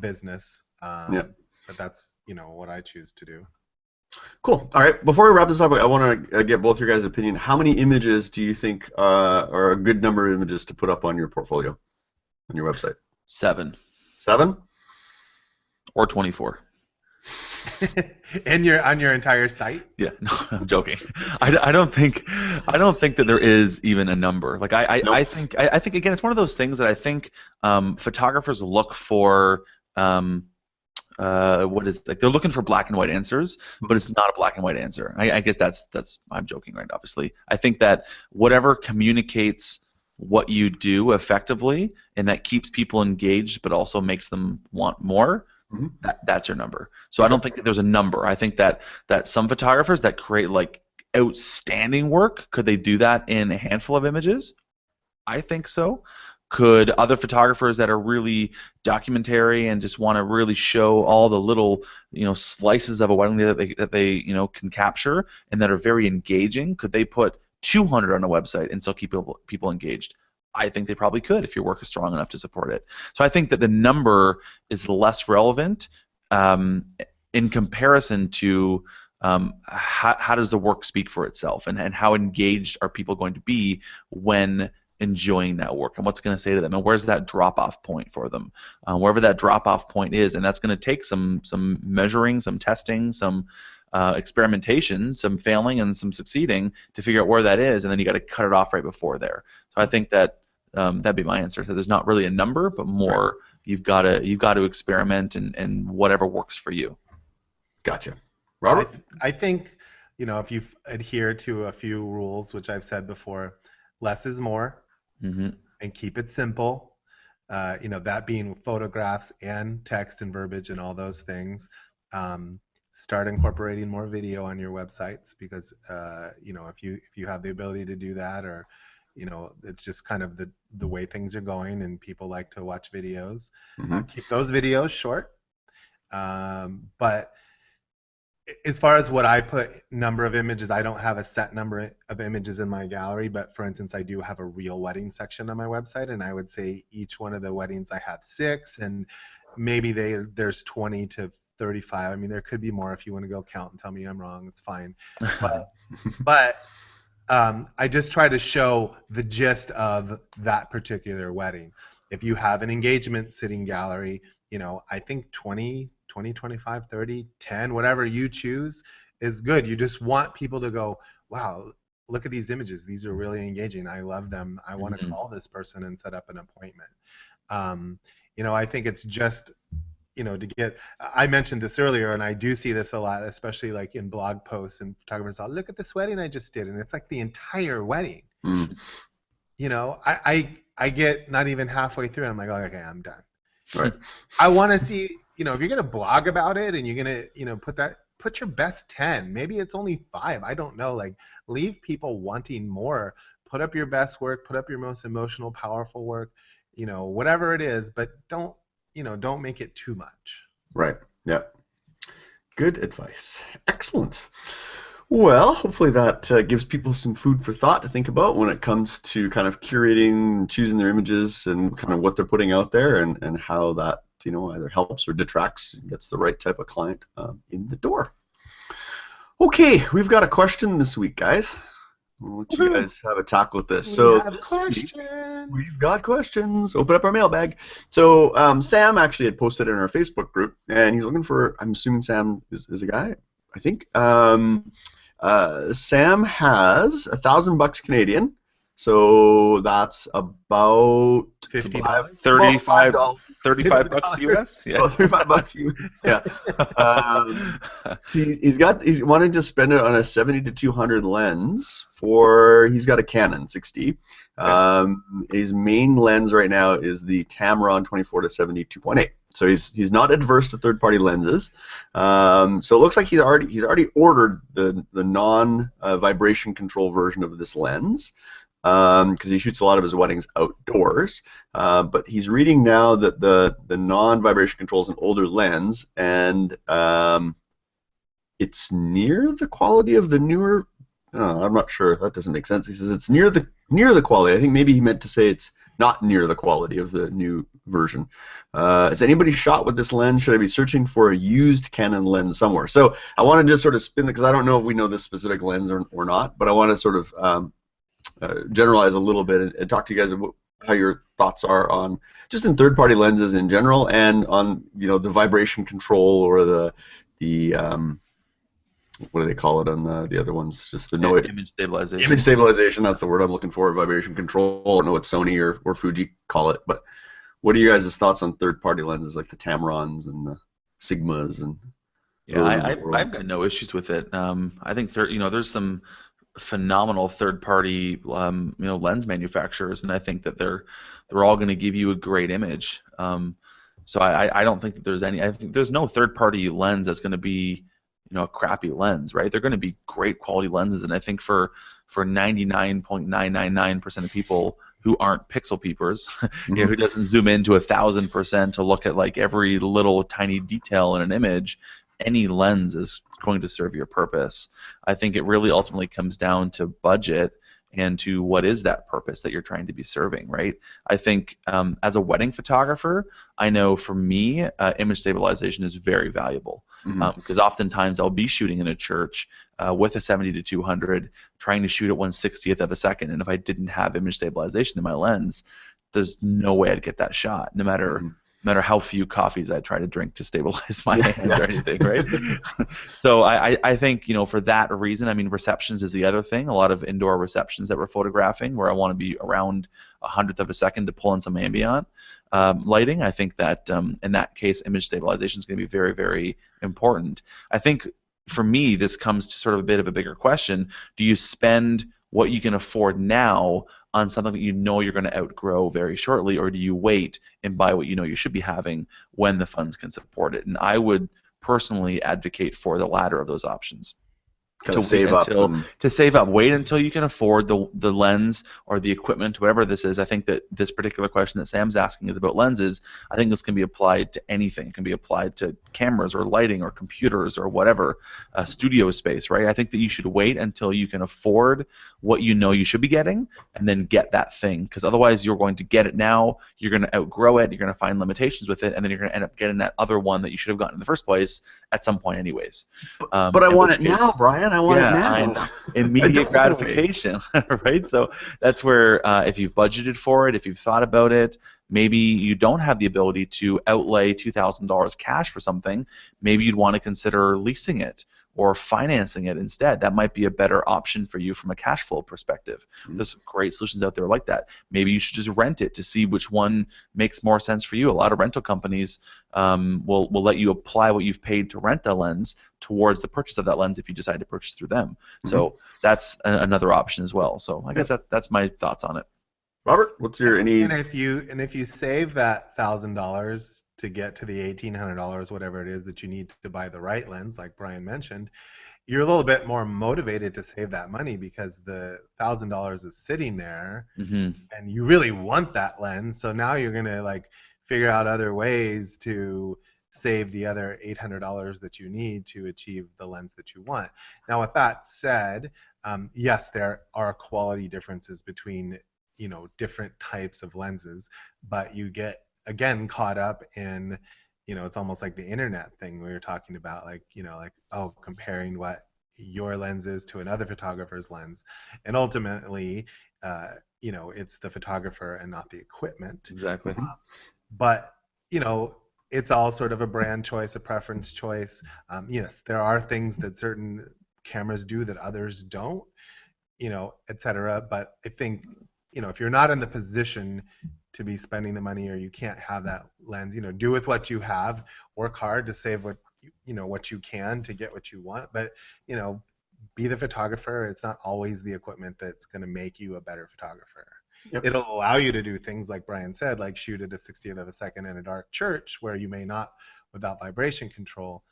business. Yeah. But that's what I choose to do. Cool. All right. Before we wrap this up, I want to get both your guys' opinion. How many images do you think are a good number of images to put up on your portfolio, on your website? 7 7? or 24. And you're on your entire site. Yeah, no, I'm joking. I don't think that there is even a number. Like I Nope. think I think again, it's one of those things that I think photographers look for. What is, like, they're looking for black and white answers, but it's not a black and white answer. I guess that's I'm joking, right? Obviously, I think that whatever communicates what you do effectively and that keeps people engaged, but also makes them want more, Mhm. that's your number. So I Okay. don't think that there's a number. I think that some photographers that create like outstanding work, could they do that in a handful of images? I think so. Could other photographers that are really documentary and just want to really show all the little, slices of a wedding day that they can capture and that are very engaging, could they put 200 on a website and still keep people engaged? I think they probably could if your work is strong enough to support it. So I think that the number is less relevant um, in comparison to how does the work speak for itself, and how engaged are people going to be when enjoying that work, and what's going to say to them, and where's that drop-off point for them, wherever that drop-off point is, and that's going to take some measuring, some testing, some experimentation, some failing, and some succeeding to figure out where that is, and then you got to cut it off right before there. So I think that that'd be my answer. So there's not really a number, but Right. more you've got to experiment and whatever works for you. Gotcha. Yeah, I Robert? th- I think if you adhere to a few rules, which I've said before, less is more, Hmm. and keep it simple. That being photographs and text and verbiage and all those things. Um, Start incorporating more video on your websites because if you have the ability to do that, or it's just kind of the way things are going and people like to watch videos. Hmm. Keep those videos short. But as far as what I put number of images, I don't have a set number of images in my gallery, but for instance, I do have a real wedding section on my website, and I would say each one of the weddings I have 6, and maybe there's 20 to 35. I mean, there could be more if you want to go count and tell me I'm wrong. It's fine. But but I just try to show the gist of that particular wedding. If you have an engagement sitting gallery, I think 20, 25, 30, 10, whatever you choose is good. You just want people to go, wow, look at these images. These are really engaging. I love them. I want to call this person and set up an appointment. I think it's just, to get, I mentioned this earlier, and I do see this a lot, especially like in blog posts, and photographers, I'll look at this wedding I just did, and it's like the entire wedding. I get not even halfway through, and I'm like, oh, okay, I'm done. Right. I want to see, if you're going to blog about it and you're going to, put your best 10. Maybe it's only 5. I don't know. Like, leave people wanting more. Put up your best work. Put up your most emotional, powerful work. Whatever it is, but don't make it too much. Right. Yeah. Good advice. Excellent. Well, hopefully that gives people some food for thought to think about when it comes to kind of curating, choosing their images, and kind of what they're putting out there, and how that either helps or detracts, gets the right type of client in the door. Okay, we've got a question this week, guys. We'll let you guys have a talk with this. We have questions. We've got questions. Open up our mailbag. So Sam actually had posted in our Facebook group, and he's looking for, I'm assuming Sam is a guy, I think. Sam has $1,000 Canadian, so that's about $35 US. Yeah, $35 US. Yeah. So he's wanting to spend it on a 70-200 lens he's got a Canon 6D. His main lens right now is the Tamron 24-70 2.8. So he's not adverse to third-party lenses. So it looks like he's already ordered the non-vibration control version of this lens, because he shoots a lot of his weddings outdoors. But he's reading now that the non-vibration control is an older lens, and it's near the quality of the newer. I'm not sure. That doesn't make sense. He says it's near the quality. I think maybe he meant to say it's not near the quality of the new version. Has anybody shot with this lens? Should I be searching for a used Canon lens somewhere? So I want to just sort of spin it, because I don't know if we know this specific lens or not, but I want to sort of generalize a little bit and talk to you guys about how your thoughts are on just in third-party lenses in general, and on the vibration control, or the what do they call it on the other ones? Just the image stabilization. Image stabilization, that's the word I'm looking for. Vibration control. I don't know what Sony or Fuji call it, but what are you guys' thoughts on third-party lenses like the Tamrons and the Sigmas and? Yeah, I've got no issues with it. I think there's some phenomenal third-party lens manufacturers, and I think that they're all going to give you a great image. So I don't think that there's any. I think there's no third-party lens that's going to be a crappy lens, right? They're going to be great quality lenses, and I think for 99.999% of people who aren't pixel peepers, who doesn't zoom into 1,000% to look at like every little tiny detail in an image, any lens is going to serve your purpose. I think it really ultimately comes down to budget and to what is that purpose that you're trying to be serving, right? I think as a wedding photographer, I know for me, image stabilization is very valuable, because oftentimes I'll be shooting in a church with a 70-200, trying to shoot at 1/60th of a second, and if I didn't have image stabilization in my lens, there's no way I'd get that shot, no matter how few coffees I try to drink to stabilize my hands or anything, right? So I think, for that reason, I mean, receptions is the other thing. A lot of indoor receptions that we're photographing where I want to be around 100th of a second to pull in some ambient lighting. I think that in that case, image stabilization is going to be very, very important. I think for me, this comes to sort of a bit of a bigger question. Do you spend what you can afford now on something that you know you're going to outgrow very shortly, or do you wait and buy what you know you should be having when the funds can support it? And I would personally advocate for the latter of those options. To save up. Wait until you can afford the lens or the equipment, whatever this is. I think that this particular question that Sam's asking is about lenses. I think this can be applied to anything. It can be applied to cameras or lighting or computers or whatever, studio space, right? I think that you should wait until you can afford what you know you should be getting, and then get that thing, because otherwise you're going to get it now, you're going to outgrow it, you're going to find limitations with it, and then you're going to end up getting that other one that you should have gotten in the first place at some point anyways. But I want it now, Brian. man, I want it Yeah, I now. know. I Immediate don't want to wait. gratification, right? So that's where if you've budgeted for it, if you've thought about it, maybe you don't have the ability to outlay $2,000 cash for something. Maybe you'd want to consider leasing it or financing it instead. That might be a better option for you from a cash flow perspective. There's some great solutions out there like that. Maybe you should just rent it to see which one makes more sense for you. A lot of rental companies will let you apply what you've paid to rent the lens towards the purchase of that lens if you decide to purchase through them. So that's another option as well. So I guess that's my thoughts on it. Robert, what's your any? And if you save that $1,000 to get to the $1,800, whatever it is that you need to buy the right lens, like Brian mentioned, you're a little bit more motivated to save that money because the $1,000 is sitting there, and you really want that lens. So now you're gonna like figure out other ways to save the other $800 that you need to achieve the lens that you want. Now, with that said, yes, there are quality differences between different types of lenses, but you get again caught up in it's almost like the internet thing we were talking about, like comparing what your lens is to another photographer's lens, and ultimately it's the photographer and not the equipment. Exactly. But it's all sort of a brand choice, a preference choice. Yes, there are things that certain cameras do that others don't, etc. But I think if you're not in the position to be spending the money, or you can't have that lens, do with what you have, work hard to save what you can to get what you want, but be the photographer. It's not always the equipment that's going to make you a better photographer. Yep. It'll allow you to do things like Brian said, like shoot at a 60th of a second in a dark church where you may not without vibration control,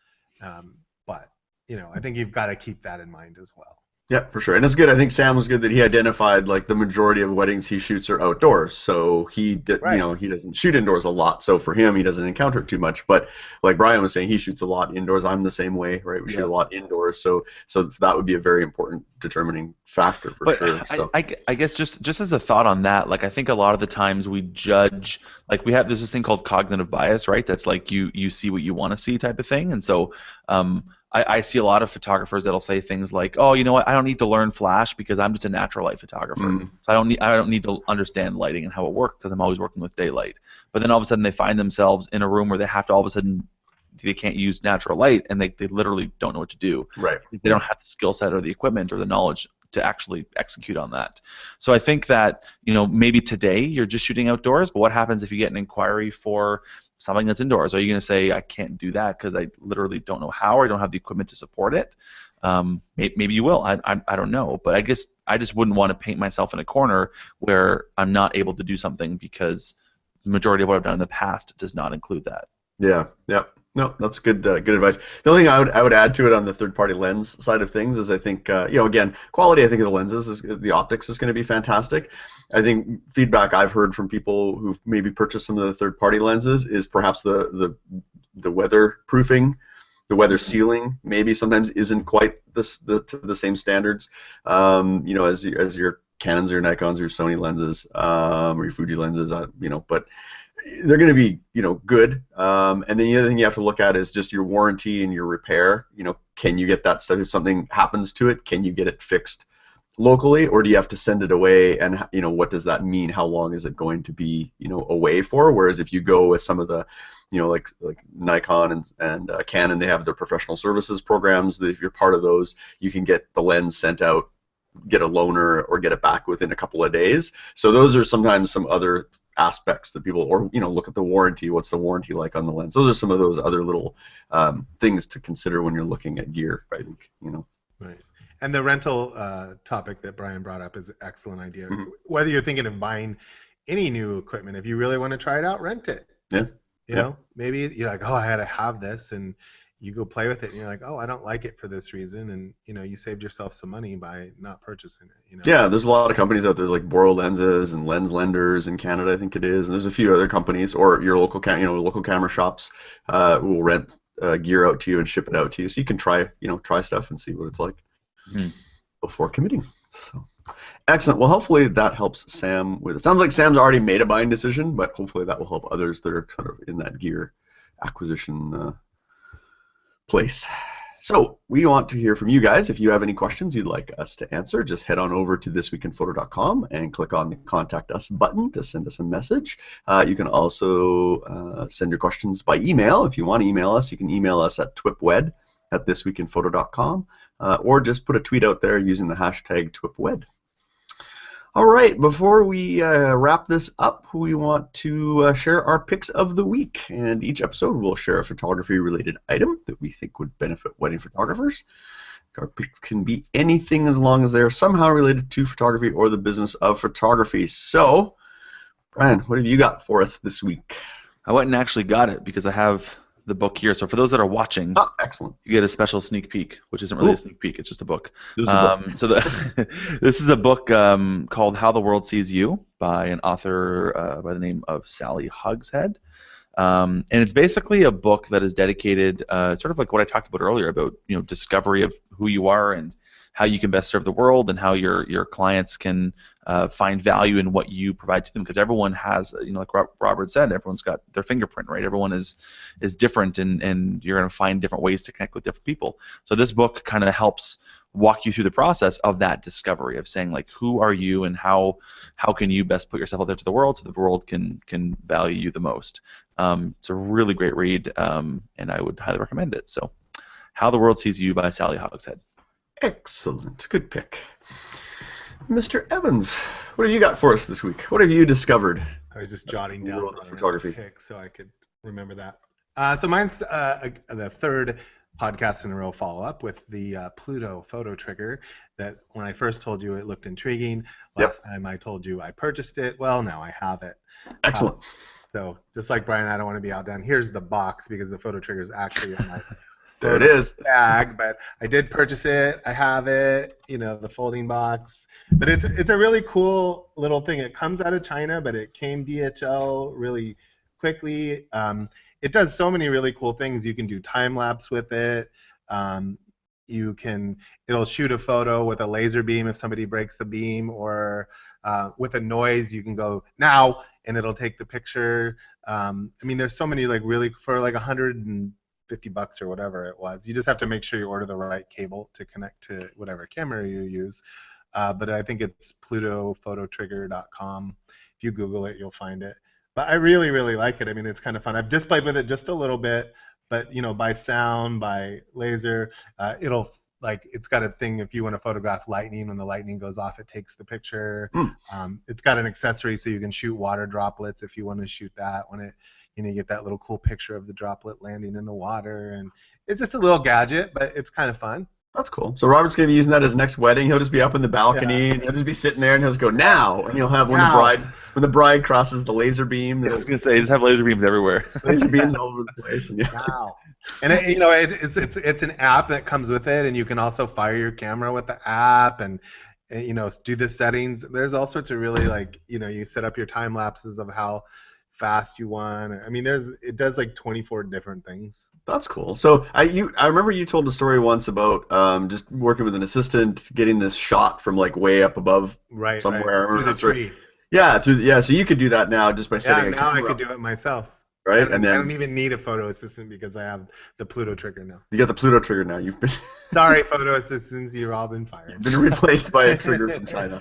but I think you've got to keep that in mind as well. Yeah, for sure. And it's good. I think Sam was good that he identified like the majority of weddings he shoots are outdoors. So he did, he doesn't shoot indoors a lot. So for him, he doesn't encounter it too much. But like Brian was saying, he shoots a lot indoors. I'm the same way, right? We shoot a lot indoors. So that would be a very important determining factor for sure. So. I guess just as a thought on that, like I think a lot of the times we judge, like there's this thing called cognitive bias, right? That's like you see what you want to see type of thing. And so I see a lot of photographers that'll say things like, "Oh, you know what? I don't need to learn flash because I'm just a natural light photographer. So I don't need to understand lighting and how it works because I'm always working with daylight." But then all of a sudden they find themselves in a room where they have to all of a sudden they can't use natural light and they literally don't know what to do. Right. They don't have the skill set or the equipment or the knowledge to actually execute on that. So I think that maybe today you're just shooting outdoors, but what happens if you get an inquiry for something that's indoors? Are you going to say, I can't do that because I literally don't know how, or I don't have the equipment to support it? Maybe you will. I don't know. But I guess I just wouldn't want to paint myself in a corner where I'm not able to do something because the majority of what I've done in the past does not include that. Yeah. No, that's good advice. The only thing I would add to it on the third-party lens side of things is I think, again, quality, I think, of the lenses, the optics is going to be fantastic. I think feedback I've heard from people who've maybe purchased some of the third-party lenses is perhaps the weatherproofing, the weather sealing maybe sometimes isn't quite the same standards, as your Canons or your Nikons or your Sony lenses or your Fuji lenses, but they're going to be, good. And then the other thing you have to look at is just your warranty and your repair. Can you get that stuff? If something happens to it, can you get it fixed locally, or do you have to send it away? And what does that mean? How long is it going to be, away for? Whereas if you go with some of the, like Nikon and Canon, they have their professional services programs. That if you're part of those, you can get the lens sent out, get a loaner, or get it back within a couple of days. So those are sometimes some other aspects that people, or look at the warranty. What's the warranty like on the lens? Those are some of those other little things to consider when you're looking at gear. I think Right. And the rental topic that Brian brought up is an excellent idea. Whether you're thinking of buying any new equipment, if you really want to try it out, rent it. Yeah. Maybe you're like, oh, I had to have this, and you go play with it, and you're like, oh, I don't like it for this reason, and you saved yourself some money by not purchasing it. Yeah, there's a lot of companies out there like Borrow Lenses and Lens Lenders in Canada, I think it is, and there's a few other companies, or your local local camera shops will rent gear out to you and ship it out to you, so you can try stuff and see what it's like before committing. So excellent. Well, hopefully that helps Sam with it. Sounds like Sam's already made a buying decision, but hopefully that will help others that are kind of in that gear acquisition place. So we want to hear from you guys. If you have any questions you'd like us to answer, just head on over to thisweekinphoto.com and click on the Contact Us button to send us a message. You can also send your questions by email. If you want to email us, you can email us at twipwed@thisweekinphoto.com, or just put a tweet out there using the hashtag twipwed. All right, before we wrap this up, we want to share our picks of the week. And each episode we'll share a photography-related item that we think would benefit wedding photographers. Our picks can be anything as long as they're somehow related to photography or the business of photography. So, Brian, what have you got for us this week? I went and actually got it because I have the book here. So for those that are watching, excellent, you get a special sneak peek, which isn't really a sneak peek; it's just a book. This is a book. So this is a book called "How the World Sees You" by an author by the name of Sally Hogshead, and it's basically a book that is dedicated, sort of like what I talked about earlier about discovery of who you are and how you can best serve the world and how your clients can find value in what you provide to them, because everyone has, like Robert said, everyone's got their fingerprint, right? Everyone is different, and you're going to find different ways to connect with different people. So this book kind of helps walk you through the process of that discovery of saying, like, who are you and how can you best put yourself out there to the world so the world can value you the most. It's a really great read, and I would highly recommend it. So How the World Sees You by Sally Hogshead. Excellent. Good pick. Mr. Evans, what have you got for us this week? What have you discovered? I was just jotting down world of photography pick so I could remember that. So mine's the third podcast in a row follow-up with the Pluto photo trigger that when I first told you it looked intriguing. Last time I told you I purchased it. Well, now I have it. Excellent. So just like Brian, I don't want to be outdone. Here's the box because the photo trigger is actually in my there it is. Bag, but I did purchase it. I have it, the folding box. But it's a really cool little thing. It comes out of China, but it came DHL really quickly. It does so many really cool things. You can do time lapse with it. It'll shoot a photo with a laser beam if somebody breaks the beam, or with a noise you can go now and it'll take the picture. I mean, there's so many really for like $150 or whatever it was. You just have to make sure you order the right cable to connect to whatever camera you use. But I think it's plutophototrigger.com. If you Google it, you'll find it. But I really, really like it. I mean, it's kind of fun. I've just played with it just a little bit, but by sound, by laser, it's got a thing if you want to photograph lightning. When the lightning goes off, it takes the picture. It's got an accessory so you can shoot water droplets if you want to shoot that when it. You get that little cool picture of the droplet landing in the water, and it's just a little gadget, but it's kind of fun. That's cool. So Robert's going to be using that his next wedding. He'll just be up in the balcony, and he'll just be sitting there, and he'll just go now, and he'll have when the bride crosses the laser beam. I was going to say, just have laser beams everywhere. Laser beams all over the place. And wow. And it's an app that comes with it, and you can also fire your camera with the app, and do the settings. There's all sorts of really you set up your time lapses of how fast you want. I mean, it does 24 different things. That's cool. So I remember you told the story once about just working with an assistant, getting this shot from way up above somewhere. Right. Through the tree. Yeah, so you could do that now just by setting a camera now I could do it myself. Right, and then I don't even need a photo assistant because I have the Pluto trigger now. You got the Pluto trigger now. You've been sorry, photo assistants, you've all been fired. You've been replaced by a trigger from China.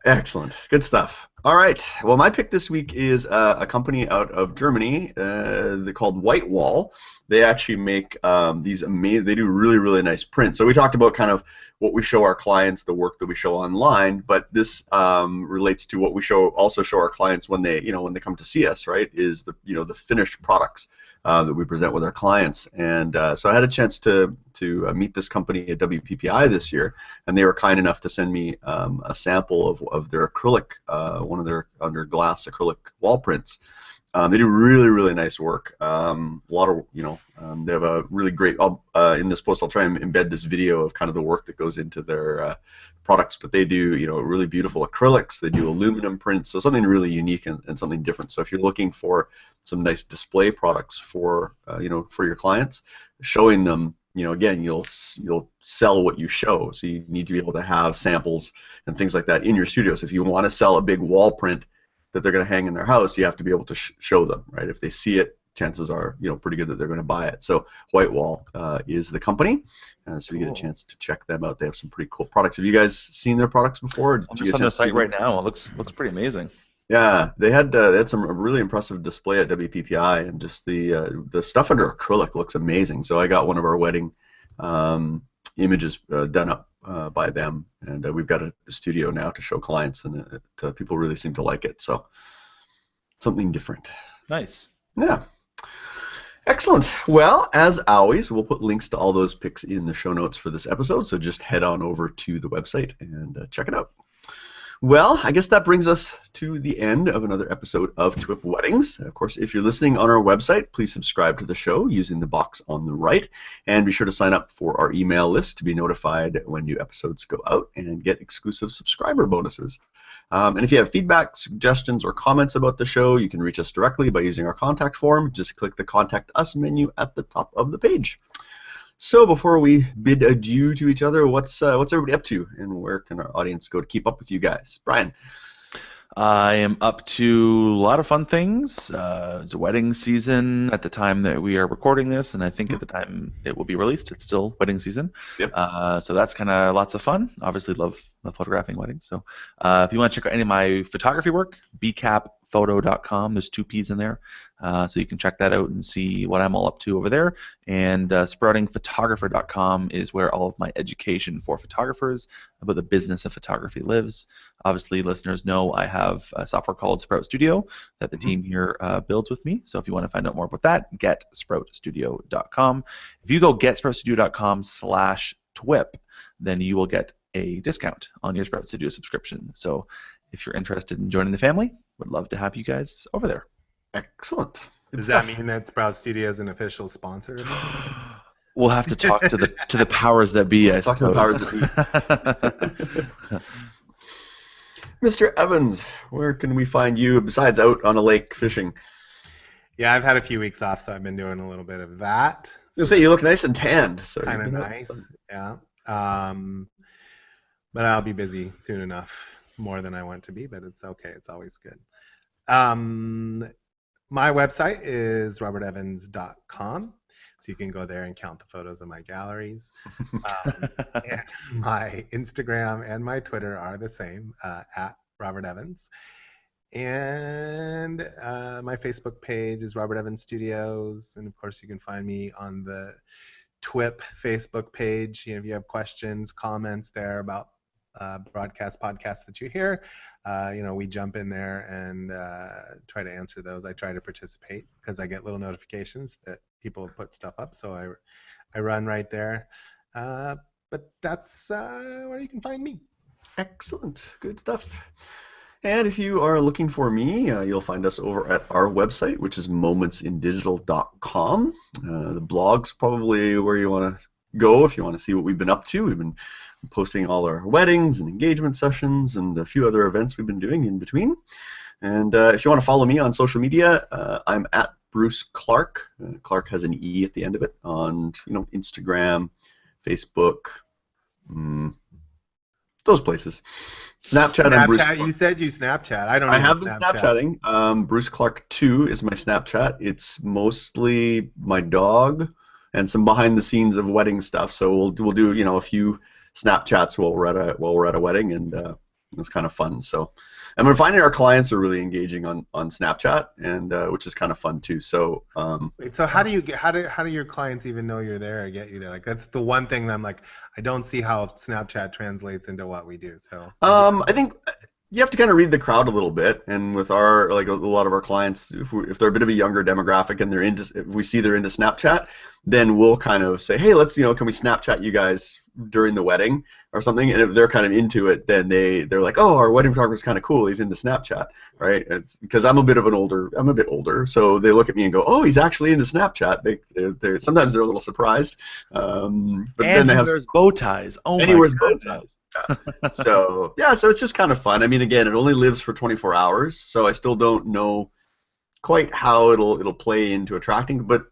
Excellent. Good stuff. All right. Well, my pick this week is a company out of Germany. They're called White Wall. They actually make these amazing. They do really, really nice prints. So we talked about kind of what we show our clients, the work that we show online, but this relates to what we also show our clients when they come to see us. Right? Is the finished products that we present with our clients. And so I had a chance to meet this company at WPPI this year, and they were kind enough to send me a sample of their acrylic, one of their under glass acrylic wall prints. They do really, really nice work. A lot of, they have a really great. In this post, I'll try and embed this video of kind of the work that goes into their products. But they do, really beautiful acrylics. They do aluminum prints, so something really unique and something different. So if you're looking for some nice display products for, for your clients, showing them. Again, you'll sell what you show, so you need to be able to have samples and things like that in your studio. So if you want to sell a big wall print that they're going to hang in their house, you have to be able to show them, right? If they see it chances are, pretty good that they're going to buy it. So Whitewall is the company, so you get a chance to check them out. They have some pretty cool products. Have you guys seen their products before? I'm just on the site right now. It looks pretty amazing. Yeah, they had some really impressive display at WPPI, and just the stuff under acrylic looks amazing. So I got one of our wedding images done up by them, and we've got a studio now to show clients, and people really seem to like it. So something different. Nice. Yeah. Excellent. Well, as always, we'll put links to all those pics in the show notes for this episode, so just head on over to the website and check it out. Well, I guess that brings us to the end of another episode of TWiP Weddings. Of course, if you're listening on our website, please subscribe to the show using the box on the right, and be sure to sign up for our email list to be notified when new episodes go out and get exclusive subscriber bonuses. And if you have feedback, suggestions, or comments about the show, you can reach us directly by using our contact form. Just click the Contact Us menu at the top of the page. So before we bid adieu to each other, what's everybody up to, and where can our audience go to keep up with you guys? Brian? I am up to a lot of fun things. It's a wedding season at the time that we are recording this, and I think at the time it will be released, it's still wedding season. Yep. So that's kind of lots of fun. Obviously love photographing weddings. So if you want to check out any of my photography work, bcapphoto.com. There's 2 P's in there. So you can check that out and see what I'm all up to over there. And sproutingphotographer.com is where all of my education for photographers about the business of photography lives. Obviously, listeners know I have a software called Sprout Studio that the team here builds with me. So if you want to find out more about that, getsproutstudio.com. If you go getsproutstudio.com/TWiP, then you will get a discount on your Sprout Studio subscription. So if you're interested in joining the family, would love to have you guys over there. Excellent. Does that mean that Sprout Studio is an official sponsor? We'll have to talk to the powers that be. Let's talk to the powers that be. Mr. Evans, where can we find you besides out on a lake fishing? Yeah, I've had a few weeks off, so I've been doing a little bit of that. I was gonna say you look nice and tanned. So kind of nice, yeah. But I'll be busy soon enough, more than I want to be, but it's okay. It's always good. My website is robertevans.com, so you can go there and count the photos of my galleries. And my Instagram and my Twitter are the same, at Robert Evans. And my Facebook page is Robert Evans Studios, and of course you can find me on the TWiP Facebook page. If you have questions, comments there about podcasts that you hear, we jump in there and try to answer those. I try to participate because I get little notifications that people have put stuff up, so I run right there. But that's where you can find me. Excellent. Good stuff. And if you are looking for me, you'll find us over at our website, which is momentsindigital.com. The blog's probably where you want to go if you want to see what we've been up to. We've been posting all our weddings and engagement sessions and a few other events we've been doing in between. And if you want to follow me on social media, I'm at Bruce Clark. Clark has an E at the end of it on Instagram, Facebook, those places. Snapchat and Bruce Clark. You said you Snapchat. I have been Snapchatting. Bruce Clark 2 is my Snapchat. It's mostly my dog and some behind the scenes of wedding stuff. So we'll do a few Snapchats while we're at a wedding, and it's kind of fun. So, and we're finding our clients are really engaging on Snapchat, and which is kind of fun too. So, so how do your clients even know you're there or get you there? Like that's the one thing that I'm like, I don't see how Snapchat translates into what we do. So, I think you have to kind of read the crowd a little bit, and with our a lot of our clients, if they're a bit of a younger demographic and if we see they're into Snapchat, then we'll kind of say, hey, let's can we Snapchat you guys during the wedding or something? And if they're kind of into it, then they're like, oh, our wedding photographer's kind of cool. He's into Snapchat, right? Because I'm a bit older, so they look at me and go, oh, he's actually into Snapchat. They're sometimes they're a little surprised, but then they have wears bow ties. Oh, and he wears bow ties. Yeah. So it's just kind of fun. I mean, again, it only lives for 24 hours, so I still don't know quite how it'll play into attracting, but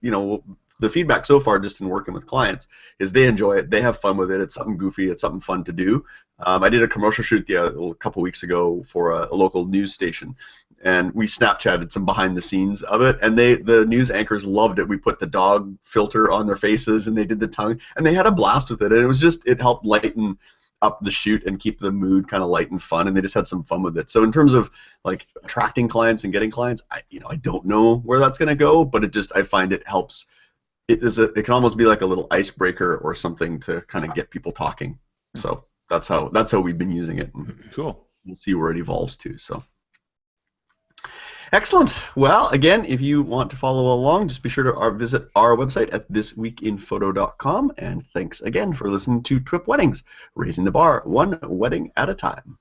the feedback so far, just in working with clients, is they enjoy it. They have fun with it. It's something goofy. It's something fun to do. I did a commercial shoot a couple weeks ago for a local news station, and we Snapchatted some behind the scenes of it, and the news anchors loved it. We put the dog filter on their faces, and they did the tongue, and they had a blast with it. And it helped lighten up the shoot and keep the mood kind of light and fun, and they just had some fun with it. So in terms of like attracting clients and getting clients, I don't know where that's going to go, but I find it helps. It can almost be like a little icebreaker or something to kind of get people talking. So that's how we've been using it. Cool. We'll see where it evolves to. So excellent. Well, again, if you want to follow along, just be sure to visit our website at thisweekinphoto.com. And thanks again for listening to TWiP Weddings, raising the bar one wedding at a time.